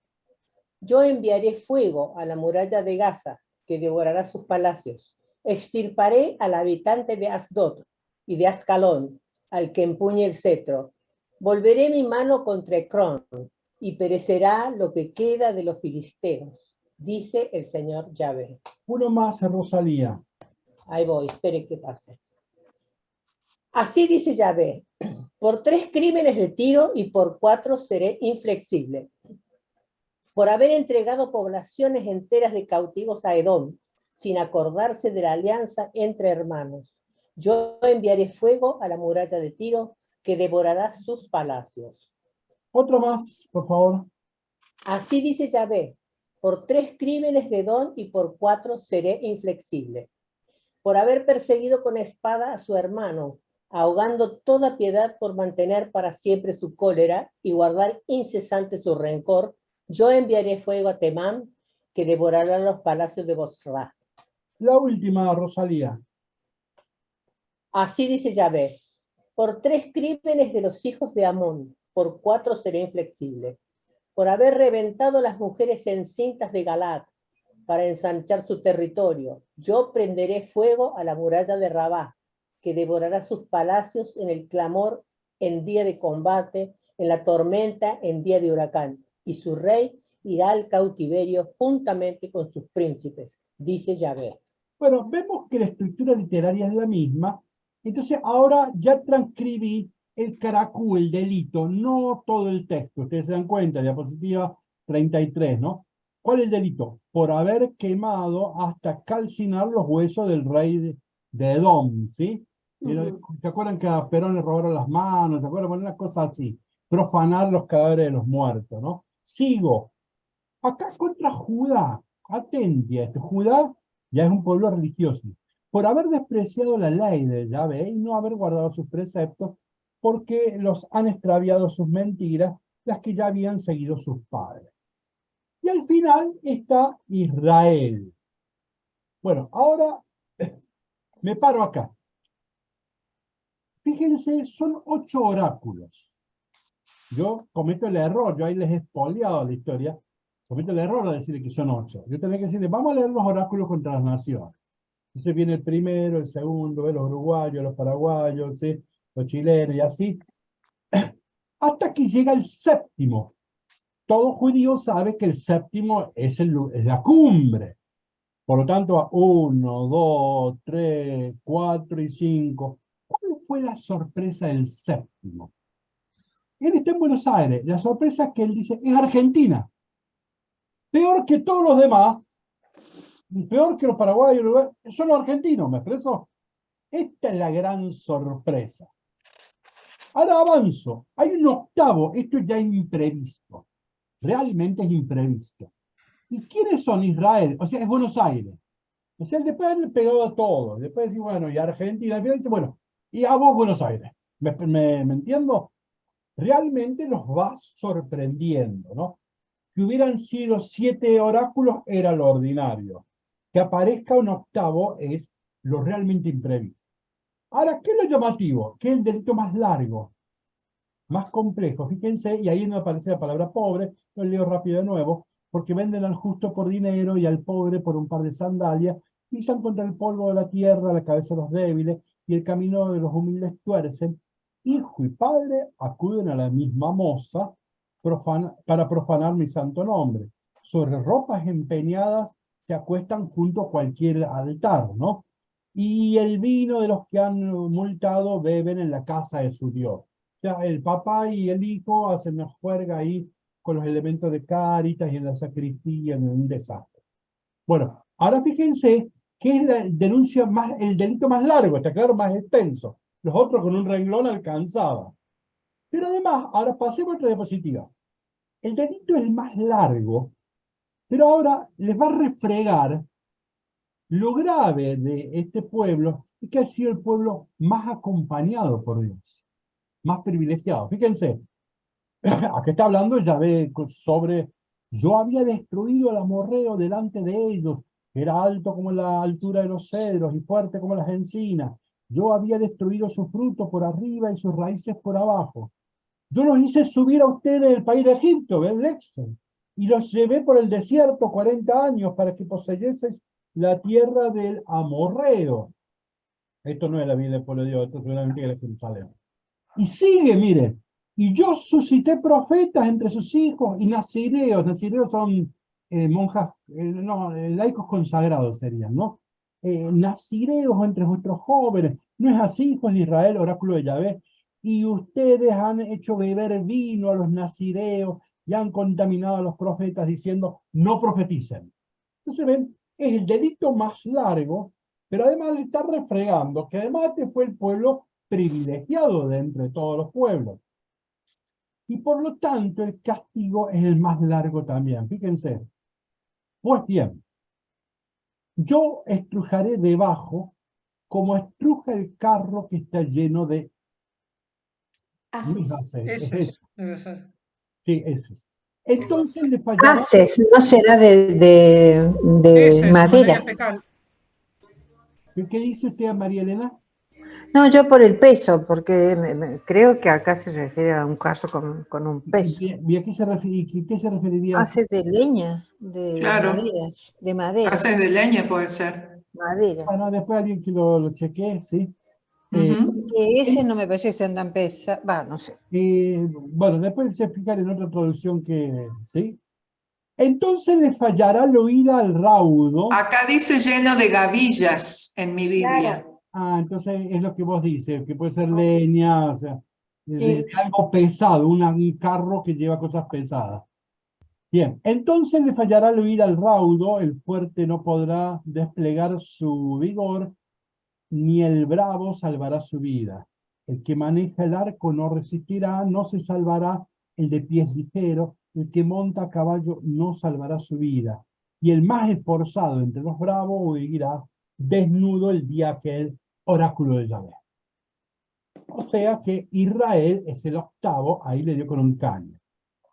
G: Yo enviaré fuego a la muralla de Gaza, que devorará sus palacios. Extirparé al habitante de Asdod y de Ascalón, al que empuñe el cetro. Volveré mi mano contra Ecrón, y perecerá lo que queda de los filisteos, dice el Señor Yahvé.
A: Uno más, Rosalía.
G: Ahí voy, espere que pase. Así dice Yahvé, por 3 crímenes de Tiro y por 4 seré inflexible. Por haber entregado poblaciones enteras de cautivos a Edom, sin acordarse de la alianza entre hermanos. Yo enviaré fuego a la muralla de Tiro, que devorará sus palacios.
A: Otro más, por favor.
G: Así dice Yahvé, por 3 crímenes de Edom y por 4 seré inflexible. Por haber perseguido con espada a su hermano, ahogando toda piedad por mantener para siempre su cólera y guardar incesante su rencor, yo enviaré fuego a Temán, que devorará los palacios de Bosra.
A: La última, Rosalía.
G: Así dice Yahvé, por 3 crímenes de los hijos de Amón, por 4 seré inflexible. Por haber reventado las mujeres encintas de Galat, para ensanchar su territorio, yo prenderé fuego a la muralla de Rabá, que devorará sus palacios en el clamor en día de combate, en la tormenta en día de huracán, y su rey irá al cautiverio juntamente con sus príncipes, dice Yahvé.
A: Bueno, vemos que la estructura literaria es la misma, entonces ahora ya transcribí el caracú, el delito, no todo el texto. Ustedes se dan cuenta, diapositiva 33, ¿no? ¿Cuál es el delito? Por haber quemado hasta calcinar los huesos del rey de Edom, ¿sí? ¿Se acuerdan que a Perón le robaron las manos? ¿Se acuerdan? Bueno, una cosa así. Profanar los cadáveres de los muertos, ¿no? Sigo. Acá contra Judá. Atenti a esto. Judá ya es un pueblo religioso. Por haber despreciado la ley de Yahvé y no haber guardado sus preceptos, porque los han extraviado sus mentiras, las que ya habían seguido sus padres. Y al final está Israel. Bueno, ahora me paro acá. Fíjense, son 8 oráculos. Yo cometo el error, yo ahí les he espoleado la historia, cometo el error de decirle que son 8. Yo tendría que decirle, vamos a leer los oráculos contra las naciones. Entonces viene el primero, el segundo, los uruguayos, los paraguayos, ¿sí? Los chilenos y así. Hasta que llega el séptimo. Todo judío sabe que el séptimo es la cumbre. Por lo tanto, 1, 2, 3, 4 y 5. ¿Cuál fue la sorpresa del séptimo? Él está en Buenos Aires. La sorpresa es que él dice, es Argentina. Peor que todos los demás, peor que los paraguayos, son los argentinos, ¿me expreso? Esta es la gran sorpresa. Ahora avanzo. Hay un octavo, esto ya es imprevisto. Realmente es imprevisto. ¿Y quiénes son Israel? O sea, es Buenos Aires. O sea, después le pegado a todo. Después dice, bueno, y Argentina, al final dice, bueno, y a vos Buenos Aires. ¿Me entiendo? Realmente los vas sorprendiendo, ¿no? Que hubieran sido 7 oráculos era lo ordinario. Que aparezca un octavo es lo realmente imprevisto. Ahora, ¿qué es lo llamativo? Que es el delito más largo, más complejo. Fíjense, y ahí no aparece la palabra pobre, lo leo rápido de nuevo, porque venden al justo por dinero y al pobre por un par de sandalias, pisan contra el polvo de la tierra la cabeza de los débiles, y el camino de los humildes tuercen. Hijo y padre acuden a la misma moza para profanar mi santo nombre. Sobre ropas empeñadas se acuestan junto a cualquier altar, ¿no? Y el vino de los que han multado beben en la casa de su Dios. O sea, el papá y el hijo hacen una juerga ahí con los elementos de Cáritas y en la sacristía, en un desastre. Bueno, ahora fíjense que es el delito más largo, está claro, más extenso. Los otros con un renglón alcanzaba. Pero además, ahora pasemos a otra diapositiva. El delito es el más largo, pero ahora les va a refregar lo grave de este pueblo, es que ha sido el pueblo más acompañado por Dios, más privilegiado. Fíjense, aquí está hablando Yahvé sobre, yo había destruido el amorreo delante de ellos, era alto como la altura de los cedros y fuerte como las encinas. Yo había destruido su fruto por arriba y sus raíces por abajo. Yo los hice subir a ustedes del país de Egipto, ¿ven? Lexon, y los llevé por el desierto 40 años para que poseyeseis la tierra del amorreo. Esto no es la vida del pueblo de Dios, esto seguramente es Jerusalén. Y sigue, mire, y yo suscité profetas entre sus hijos y nazireos. Nazireos son monjas, laicos consagrados serían, ¿no? Nazireos entre vuestros jóvenes. ¿No es así, hijos de Israel, oráculo de Yahvé? Y ustedes han hecho beber vino a los nazireos y han contaminado a los profetas diciendo, no profeticen. Entonces ven es el delito más largo, pero además le está refregando que además este fue el pueblo privilegiado de entre todos los pueblos. Y por lo tanto el castigo es el más largo también, fíjense. Pues bien, yo estrujaré debajo como estruja el carro que está lleno de mis haces. Es eso.
D: Debe ser.
A: Sí, ese es. Entonces le fallará.
H: Haces, no será de madera.
D: fecal.
A: ¿Qué dice usted, María Elena?
H: No, yo por el peso, porque creo que acá se refiere a un carro con un peso.
A: ¿Y a qué se referiría?
H: Haces de leña, de
D: Claro.
H: madera, de madera,
D: Haces de leña puede ser.
H: madera.
A: Bueno, después alguien que lo chequee, sí.
D: Ujú.
H: Que ese no me parece que sean tan pesados, no sé.
A: Bueno, después se explicar en otra traducción que, ¿sí? Entonces le fallará el oído al raudo.
D: Acá dice lleno de gavillas en mi Biblia.
E: Claro.
A: Entonces es lo que vos dices, que puede ser leña, o sea,
E: Sí.
A: de algo pesado, un carro que lleva cosas pesadas. Bien, entonces le fallará el oído al raudo, el fuerte no podrá desplegar su vigor, ni el bravo salvará su vida. El que maneja el arco no resistirá, no se salvará el de pies ligeros, el que monta a caballo no salvará su vida. Y el más esforzado entre los bravos huirá desnudo el día que el oráculo de Yahvé. O sea que Israel es el octavo, ahí le dio con un caño.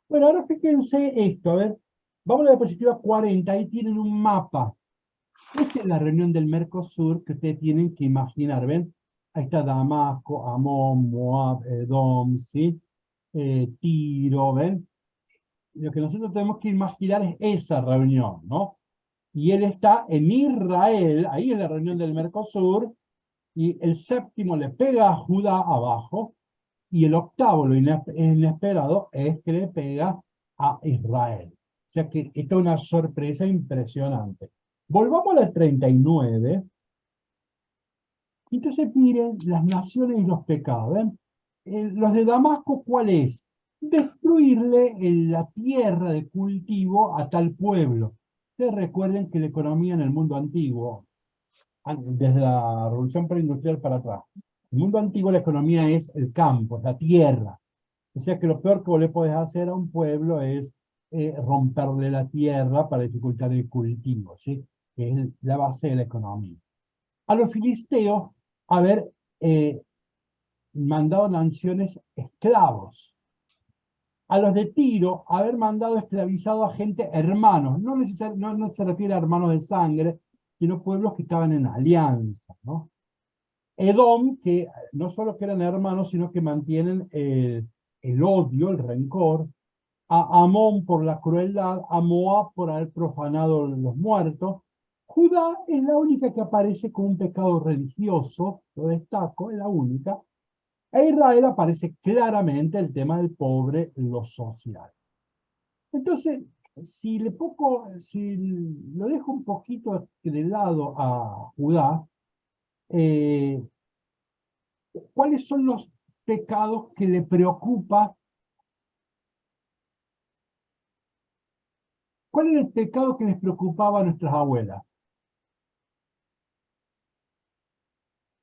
A: Bueno, ahora fíjense esto, a ver, vamos a la diapositiva 40, ahí tienen un mapa. Esta es la reunión del Mercosur que ustedes tienen que imaginar, ¿ven? Ahí está Damasco, Amón, Moab, Edom, ¿sí? Tiro, ¿ven? Lo que nosotros tenemos que imaginar es esa reunión, ¿no? Y él está en Israel, ahí es la reunión del Mercosur, y el séptimo le pega a Judá abajo, y el octavo, lo inesperado, es que le pega a Israel. O sea que esta es una sorpresa impresionante. Volvamos al 39. Entonces miren las naciones y los pecados. ¿Ven? Los de Damasco, ¿cuál es? Destruirle la tierra de cultivo a tal pueblo. Ustedes recuerden que la economía en el mundo antiguo, desde la revolución preindustrial para atrás, el mundo antiguo la economía es el campo, la tierra. O sea que lo peor que vos le podés hacer a un pueblo es romperle la tierra para dificultar el cultivo, ¿sí? Que es la base de la economía. A los filisteos haber mandado naciones esclavos. A los de Tiro haber mandado esclavizado a gente hermanos. No se refiere a hermanos de sangre, sino pueblos que estaban en alianza, ¿no? Edom, que no solo que eran hermanos, sino que mantienen el odio, el rencor. A Amón por la crueldad, a Moab por haber profanado los muertos. Judá es la única que aparece con un pecado religioso, lo destaco, es la única. E Israel aparece claramente el tema del pobre, lo social. Entonces, si lo dejo un poquito de lado a Judá, ¿cuáles son los pecados que le preocupa? ¿Cuál era el pecado que les preocupaba a nuestras abuelas?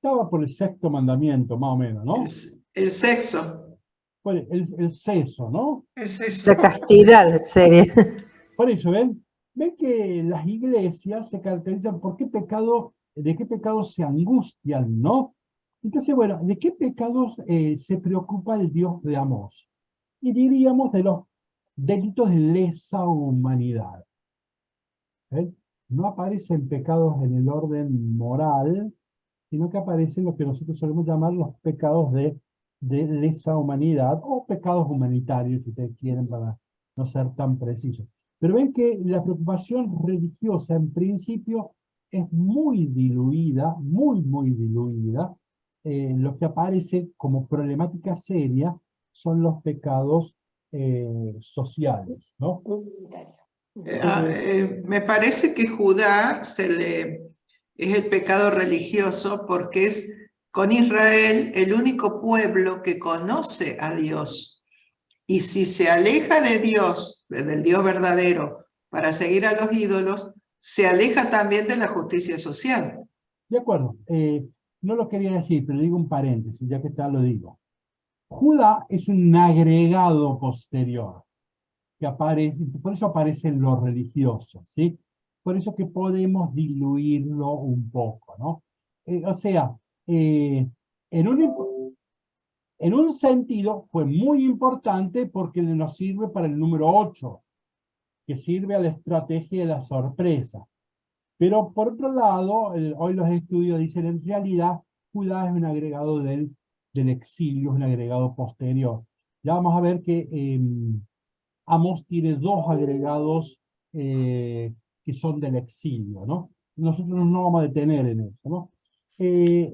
A: Estaba por el sexto mandamiento, más o menos, ¿no?
D: El sexo.
A: El sexo, ¿no?
D: El sexo.
H: La castidad sería.
A: Por eso, ¿ven? Ven que las iglesias se caracterizan por de qué pecados se angustian, ¿no? Entonces, bueno, ¿de qué pecados se preocupa el Dios de Amós? Y diríamos de los delitos de lesa humanidad. ¿Ven? No aparecen pecados en el orden moral, sino que aparecen lo que nosotros solemos llamar los pecados de lesa humanidad, o pecados humanitarios, si ustedes quieren, para no ser tan precisos. Pero ven que la preocupación religiosa, en principio, es muy diluida, muy diluida. Lo que aparece como problemática seria son los pecados sociales, ¿no?
D: Me parece que Judá es el pecado religioso porque es con Israel el único pueblo que conoce a Dios. Y si se aleja de Dios, del Dios verdadero, para seguir a los ídolos, se aleja también de la justicia social.
A: De acuerdo. No lo quería decir, pero digo un paréntesis, ya que está lo digo. Judá es un agregado posterior, que aparece, por eso aparece en lo religioso, ¿sí? Por eso que podemos diluirlo un poco, ¿no? O sea, en un sentido fue muy importante porque nos sirve para el número 8, que sirve a la estrategia de la sorpresa. Pero por otro lado, hoy los estudios dicen en realidad Judá es un agregado del exilio, es un agregado posterior. Ya vamos a ver que Amós tiene dos agregados que son del exilio, ¿no? Nosotros no nos vamos a detener en eso, ¿no?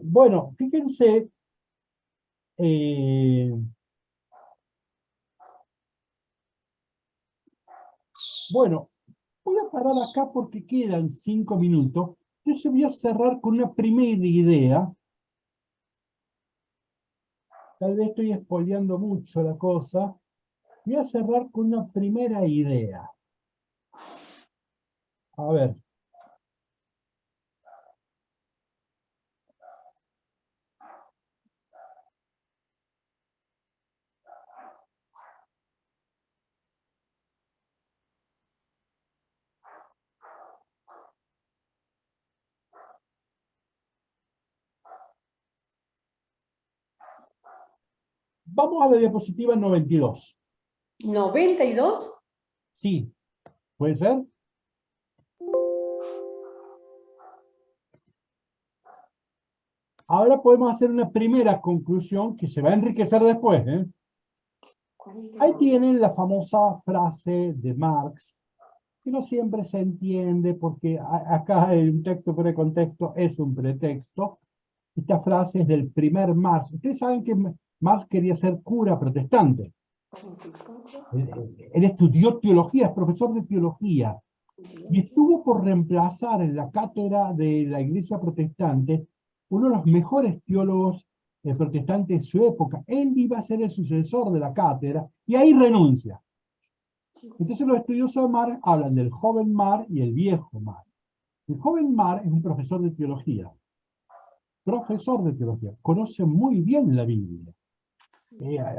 A: Bueno, fíjense, bueno, voy a parar acá porque quedan 5 minutos. Entonces voy a cerrar con una primera idea. Tal vez estoy espoleando mucho la cosa. Voy a cerrar con una primera idea. A ver. Vamos a la diapositiva 92.
E: ¿92?
A: Sí, ¿puede ser? Ahora podemos hacer una primera conclusión que se va a enriquecer después, ¿eh? Ahí tienen la famosa frase de Marx, que no siempre se entiende porque acá hay un texto fuera de contexto, es un pretexto. Esta frase es del primer Marx. Ustedes saben que Marx quería ser cura protestante. Él estudió teología, es profesor de teología, y estuvo por reemplazar en la cátedra de la Iglesia protestante uno de los mejores teólogos protestantes de su época. Él iba a ser el sucesor de la cátedra, y ahí renuncia. Entonces los estudiosos de Marx hablan del joven Marx y el viejo Marx. El joven Marx es un profesor de teología. Conoce muy bien la Biblia.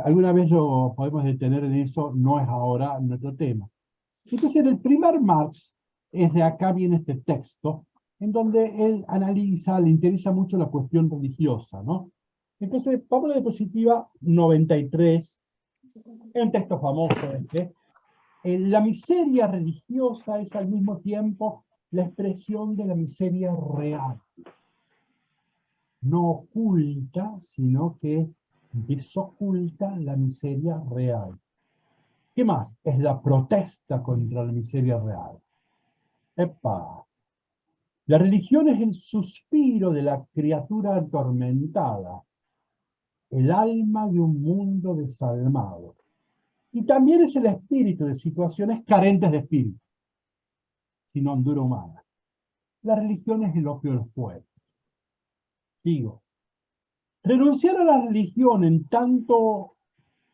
A: Alguna vez lo podemos detener en eso, no es ahora nuestro tema. Entonces, el primer Marx, es de acá viene este texto, en donde él analiza, le interesa mucho la cuestión religiosa, ¿no? Entonces, vamos a la diapositiva 93, es un texto famoso este. La miseria religiosa es al mismo tiempo la expresión de la miseria real. No oculta, sino que desoculta la miseria real. ¿Qué más? Es la protesta contra la miseria real. ¡Epa! La religión es el suspiro de la criatura atormentada, el alma de un mundo desalmado. Y también es el espíritu de situaciones carentes de espíritu, sino hondura humana. La religión es el opio de los pueblos. Digo, renunciar a la religión en tanto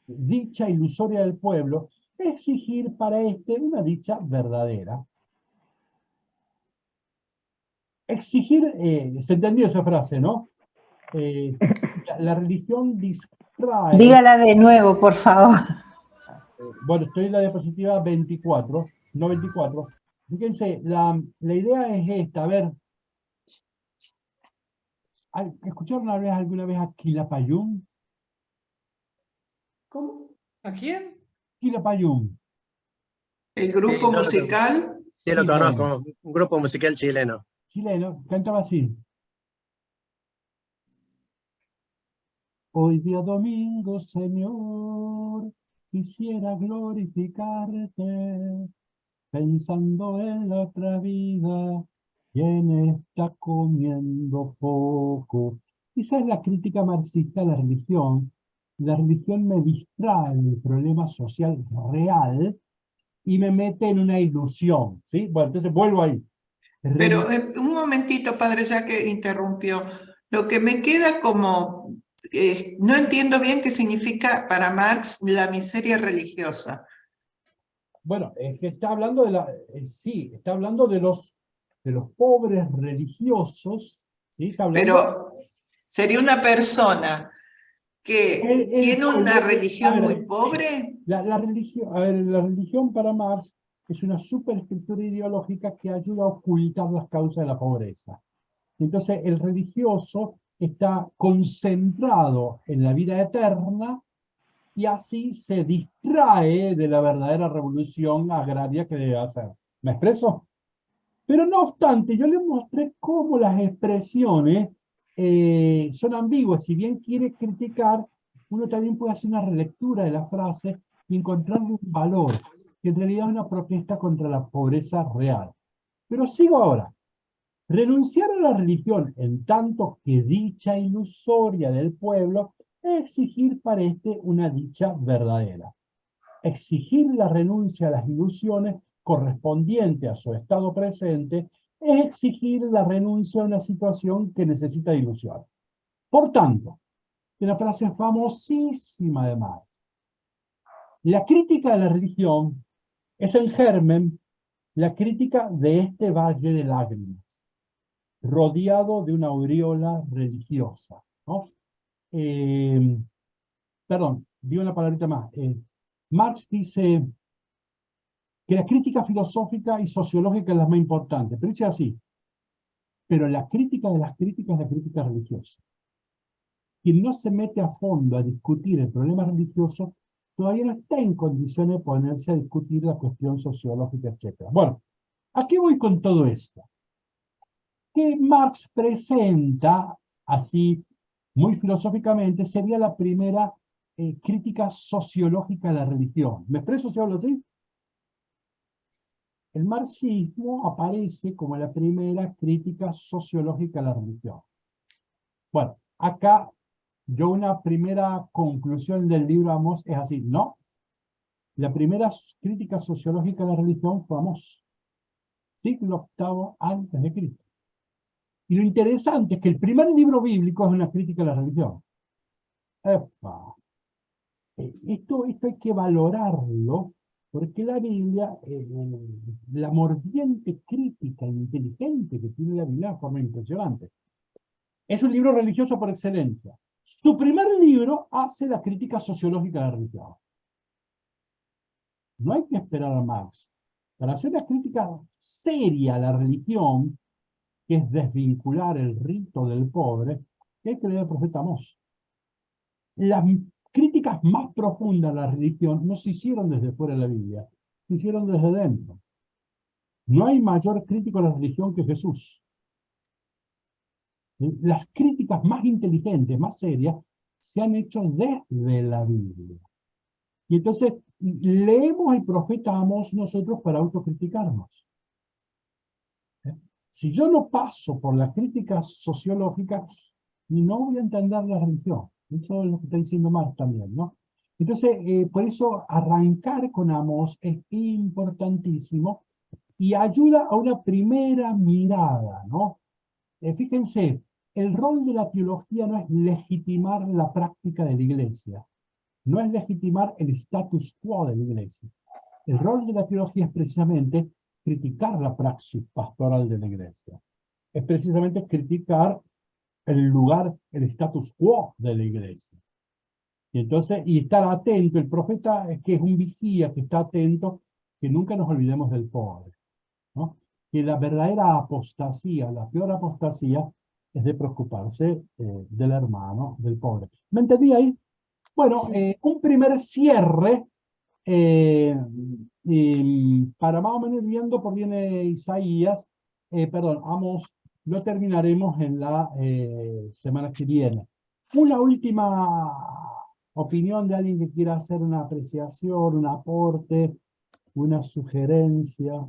A: dicha ilusoria del pueblo, exigir para éste una dicha verdadera. Exigir, se entendió esa frase, ¿no? La religión distrae.
H: Dígala de nuevo, por favor.
A: Bueno, estoy en la diapositiva 24, no 24. Fíjense, la idea es esta, a ver. ¿Escucharon alguna vez a Quilapayún?
E: ¿Cómo?
I: ¿A quién?
A: Quilapayún.
D: ¿El grupo musical?
F: Sí, lo conozco, un grupo musical chileno.
A: Chileno, cantaba así. Hoy día domingo, Señor, quisiera glorificarte, pensando en la otra vida, quien está comiendo poco. Esa es la crítica marxista a la religión. La religión me distrae del problema social real y me mete en una ilusión, ¿sí? Bueno, entonces vuelvo ahí.
D: Pero un momentito, padre, ya que interrumpió. Lo que me queda como... no entiendo bien qué significa para Marx la miseria religiosa.
A: Bueno, es que está hablando de sí, está hablando de los de los pobres religiosos, ¿sí? Está hablando-
D: Pero sería una persona que
A: El
D: tiene
A: pueblo,
D: una
A: a
D: religión
A: ver,
D: muy pobre.
A: la religión, a ver, la religión para Marx es una superestructura ideológica que ayuda a ocultar las causas de la pobreza. Entonces, el religioso está concentrado en la vida eterna y así se distrae de la verdadera revolución agraria que debe hacer. ¿Me expreso? Pero no obstante, yo les mostré cómo las expresiones son ambiguas. Si bien quiere criticar, uno también puede hacer una relectura de la frase y encontrarle un valor, que en realidad es una protesta contra la pobreza real. Pero sigo ahora. Renunciar a la religión en tanto que dicha ilusoria del pueblo es exigir para éste una dicha verdadera. Exigir la renuncia a las ilusiones correspondiente a su estado presente es exigir la renuncia a una situación que necesita ilusión. Por tanto, una frase famosísima de Marx, la crítica de la religión es en germen la crítica de este valle de lágrimas, rodeado de una aureola religiosa, ¿no? Perdón, di una palabrita más. Marx dice que la crítica filosófica y sociológica es la más importante, pero dice así, pero la crítica de las críticas es la crítica religiosa. Quien no se mete a fondo a discutir el problema religioso, todavía no está en condiciones de ponerse a discutir la cuestión sociológica, etc. Bueno, ¿a qué voy con todo esto? Que Marx presenta, así muy filosóficamente, sería la primera crítica sociológica de la religión. ¿Me expreso si hablo así? El marxismo aparece como la primera crítica sociológica a la religión. Bueno, acá yo una primera conclusión del libro Amós es así, no. La primera crítica sociológica a la religión fue Amós, siglo VIII antes de Cristo. Y lo interesante es que el primer libro bíblico es una crítica a la religión. ¡Epa! Esto hay que valorarlo, porque la Biblia, la mordiente crítica inteligente que tiene la Biblia de forma impresionante. Es un libro religioso por excelencia. Su primer libro hace la crítica sociológica de la religión. No hay que esperar a Marx. Para hacer la crítica seria a la religión, que es desvincular el rito del pobre, hay que leer al profeta Amós. Las críticas más profundas a la religión no se hicieron desde fuera de la Biblia, se hicieron desde dentro. No hay mayor crítico a la religión que Jesús. Las críticas más inteligentes, más serias, se han hecho desde la Biblia. Y entonces leemos el profeta Amós nosotros para autocriticarnos. Si yo no paso por la crítica sociológica, no voy a entender la religión. Eso es lo que está diciendo Marx también, ¿no? Entonces, por eso arrancar con Amós es importantísimo y ayuda a una primera mirada, ¿no? Fíjense, el rol de la teología no es legitimar la práctica de la iglesia, no es legitimar el status quo de la iglesia. El rol de la teología es precisamente criticar la praxis pastoral de la iglesia. Es precisamente criticar el lugar, el status quo de la iglesia. Y entonces, y estar atento, el profeta que es un vigía, que está atento, que nunca nos olvidemos del pobre, ¿no? Que la verdadera apostasía, la peor apostasía, es de preocuparse del hermano, del pobre. ¿Me entendí ahí? Bueno, un primer cierre, para más o menos viendo por viene Isaías, perdón, Amós, lo terminaremos en la semana que viene. Una última opinión de alguien que quiera hacer una apreciación, un aporte, una sugerencia.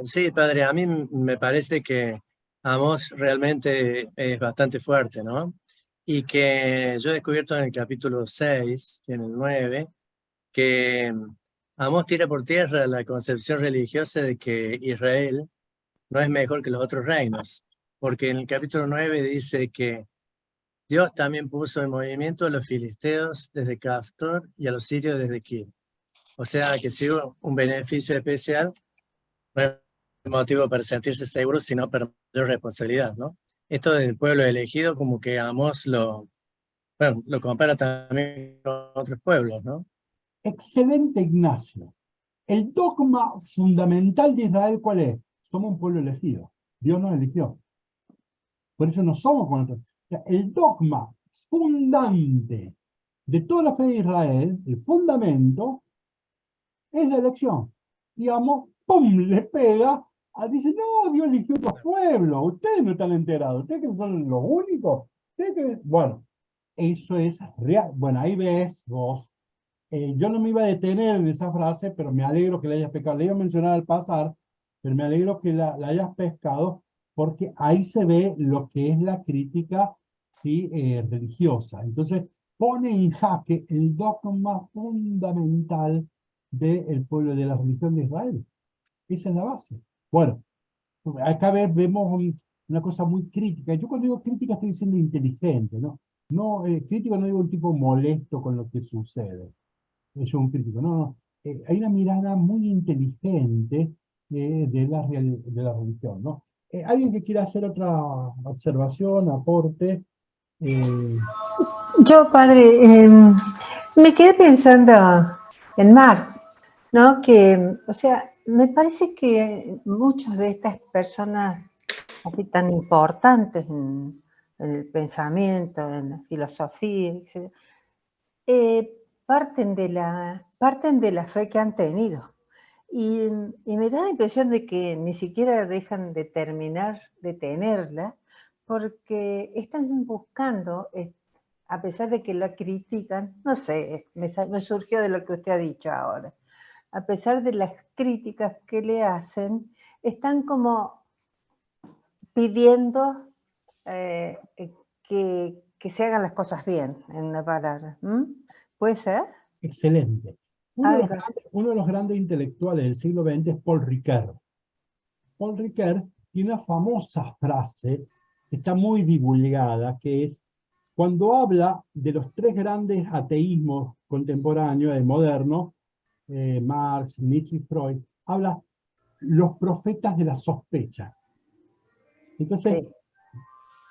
F: Sí, padre, a mí me parece que Amós realmente es bastante fuerte, ¿no? Y que yo he descubierto en el capítulo 6 y en el 9 que Amós tira por tierra la concepción religiosa de que Israel no es mejor que los otros reinos, porque en el capítulo 9 dice que Dios también puso en movimiento a los filisteos desde Caftor y a los sirios desde Kir. O sea que si hubo un beneficio especial, motivo para sentirse seguro, sino perder responsabilidad, ¿no? Esto del pueblo elegido, como que Amós bueno, lo compara también con otros pueblos, ¿no?
A: Excelente, Ignacio. El dogma fundamental de Israel, ¿cuál es? Somos un pueblo elegido. Dios nos eligió. Por eso no somos como otros. O sea, el dogma fundante de toda la fe de Israel, el fundamento, es la elección. Y Amós, ¡pum!, le pega, dice, no, Dios eligió otros pueblos, ustedes no están enterados, ustedes que son los únicos. Bueno, eso es real. Bueno, ahí ves vos. Yo no me iba a detener en esa frase, pero me alegro que la hayas pescado. Le iba a mencionar al pasar, pero me alegro que la hayas pescado, porque ahí se ve lo que es la crítica, ¿sí? Religiosa. Entonces, pone en jaque el dogma fundamental del pueblo, de la religión de Israel. Esa es la base. Bueno, acá vemos una cosa muy crítica. Yo cuando digo crítica estoy diciendo inteligente, ¿no? No, crítico no digo un tipo molesto con lo que sucede. Eso es un crítico, no, no. Hay una mirada muy inteligente de la religión, ¿no? ¿Alguien que quiera hacer otra observación, aporte?
H: Yo, padre, me quedé pensando en Marx, ¿no? Que, o sea, me parece que muchas de estas personas así tan importantes en el pensamiento, en la filosofía, etc., parten de la fe que han tenido. Y me da la impresión de que ni siquiera dejan de terminar de tenerla, porque están buscando, a pesar de que la critican, no sé, me surgió de lo que usted ha dicho ahora, a pesar de las críticas que le hacen, están como pidiendo que se hagan las cosas bien, en una palabra. ¿Puede ser?
A: Excelente. Uno de,
H: Ay,
A: uno de los grandes intelectuales del siglo XX es Paul Ricoeur. Paul Ricoeur tiene una famosa frase que está muy divulgada, que es, cuando habla de los tres grandes ateísmos contemporáneos, modernos, Marx, Nietzsche y Freud, habla los profetas de la sospecha. Entonces,
H: sí.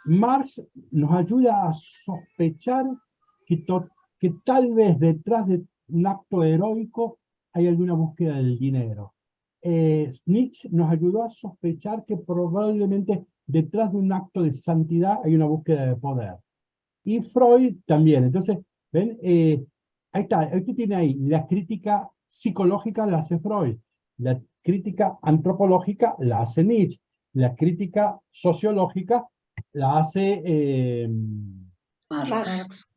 A: Marx nos ayuda a sospechar que tal vez detrás de un acto heroico hay alguna búsqueda del dinero. Nietzsche nos ayudó a sospechar que probablemente detrás de un acto de santidad hay una búsqueda de poder. Y Freud también. Entonces, ¿ven? Ahí está, usted tiene ahí, la crítica psicológica la hace Freud, la crítica antropológica la hace Nietzsche, la crítica sociológica la hace
C: Marx.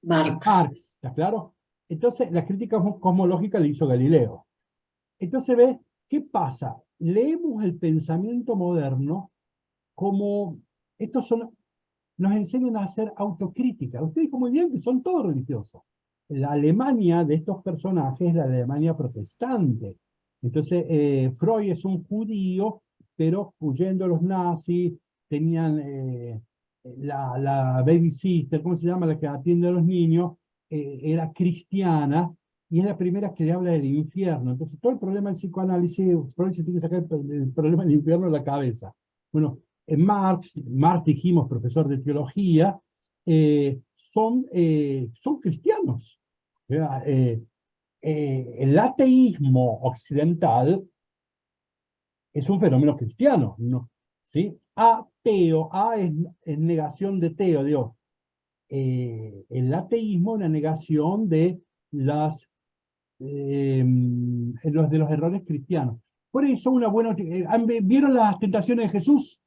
A: Marx, ¿está claro? Entonces, la crítica cosmológica la hizo Galileo. Entonces, ¿ves? ¿Qué pasa? Leemos el pensamiento moderno como, nos enseñan a hacer autocrítica. Usted dijo muy bien que son todos religiosos. La Alemania de estos personajes es la Alemania protestante. Entonces, Freud es un judío, pero huyendo a los nazis, tenían la babysitter, ¿cómo se llama? La que atiende a los niños, era cristiana, y es la primera que le habla del infierno. Entonces, todo el problema del psicoanálisis, Freud se tiene que sacar el problema del infierno de la cabeza. Bueno, Marx dijimos, profesor de teología, son cristianos. El ateísmo occidental es un fenómeno cristiano, ¿no? ¿Sí? Ateo, es negación de teo, Dios. El ateísmo es una negación de los errores cristianos. Por eso una buena... ¿Vieron las tentaciones de Jesús?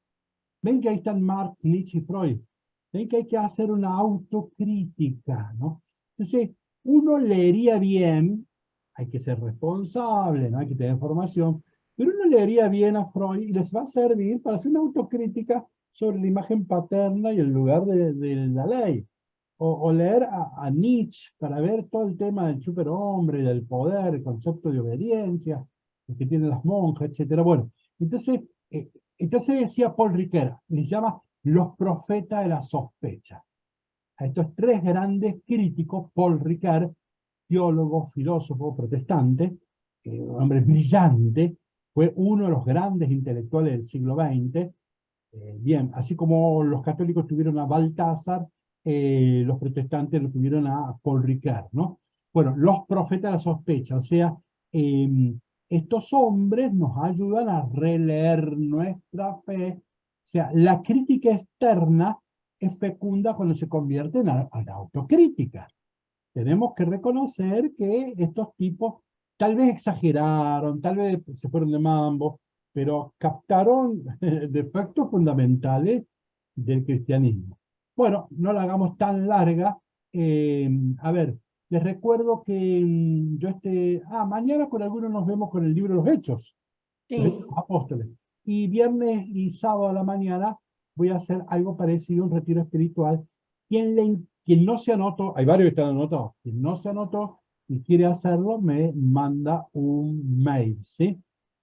A: Ven que ahí están Marx, Nietzsche y Freud. Ven que hay que hacer una autocrítica, ¿no? Entonces, uno leería bien, hay que ser responsable, ¿no? Hay que tener formación, pero uno leería bien a Freud y les va a servir para hacer una autocrítica sobre la imagen paterna y el lugar de la ley. O leer a Nietzsche para ver todo el tema del superhombre, del poder, el concepto de obediencia, el que tienen las monjas, etc. Bueno, entonces decía Paul Ricoeur, les llama los profetas de la sospecha. A estos tres grandes críticos, Paul Ricoeur, teólogo, filósofo, protestante, hombre brillante, fue uno de los grandes intelectuales del siglo XX. Bien, así como los católicos tuvieron a Baltasar, los protestantes lo tuvieron a Paul Ricoeur, ¿no? Bueno, los profetas de la sospecha, o sea, estos hombres nos ayudan a releer nuestra fe. O sea, la crítica externa es fecunda cuando se convierte a la autocrítica. Tenemos que reconocer que estos tipos tal vez exageraron, tal vez se fueron de mambo, pero captaron defectos fundamentales del cristianismo. Bueno, no la hagamos tan larga. A ver, les recuerdo que mañana con algunos nos vemos con el libro de los Hechos, los Hechos de los Apóstoles. Y viernes y sábado a la mañana voy a hacer algo parecido, un retiro espiritual. Quien no se anotó, hay varios que están anotados, quien no se anotó y quiere hacerlo, me manda un mail, ¿sí?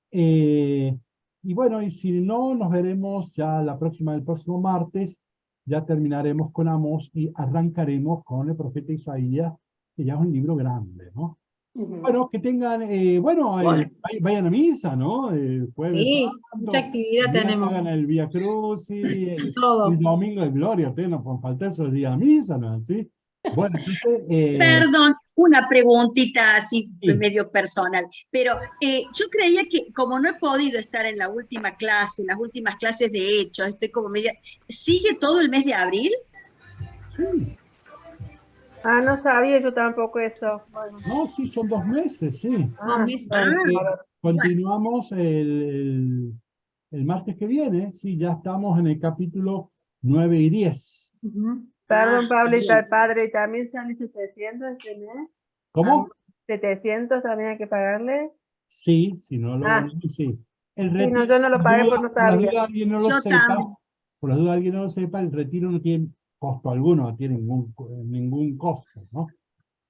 A: Y bueno, y si no, nos veremos ya el próximo martes, ya terminaremos con Amós y arrancaremos con el profeta Isaías, que ya es un libro grande, ¿no? Bueno, que tengan, vayan a misa, ¿no? Jueves,
C: Sí,
A: santo,
C: mucha actividad tenemos.
A: hagan el Vía Crucis,
C: Todo.
A: el domingo de gloria, ustedes no pueden faltar esos días a misa, ¿no? ¿Sí? Bueno, entonces...
I: Perdón, una preguntita así
A: Sí.
I: medio personal, pero yo creía que como no he podido estar en la última clase, en las últimas clases de Hechos, estoy como media... ¿Sigue todo el mes de abril?
A: Sí.
B: Ah, no sabía yo tampoco eso. Bueno.
A: No, sí, son 2 meses, sí. Continuamos el martes que viene, sí, ya estamos en el capítulo 9 y 10.
B: Perdón, Pablita, el padre, ¿también sale 700 este mes?
A: ¿Cómo?
B: 700 también hay que pagarle.
A: Sí, si no lo... Sí. El
B: Sí, no, yo no lo pagué porque no
A: por la
B: sabía.
A: duda alguien no lo
I: Yo
A: sepa,
I: también.
A: por la duda alguien no lo sepa, el retiro no tiene costo alguno, no tiene ningún costo, ¿no?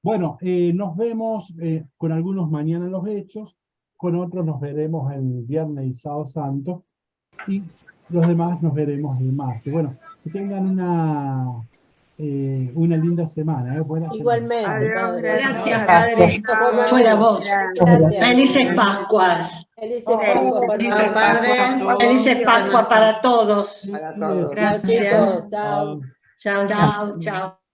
A: Bueno, nos vemos con algunos mañana en los Hechos, con otros nos veremos el viernes y sábado santo, y los demás nos veremos el martes. Bueno, que tengan una linda semana. Buena semana.
G: Igualmente,
B: Adiós,
G: padre.
C: Gracias, padre.
G: Gracias.
C: Fuera vos.
G: Gracias.
C: Felices Pascuas.
G: Felices Pascuas para
D: Felices
G: todos.
D: Pascuas.
C: Felices Pascuas para todos.
G: Chao,
C: Gracias.
G: chicos. Chao.
C: Chao, chao.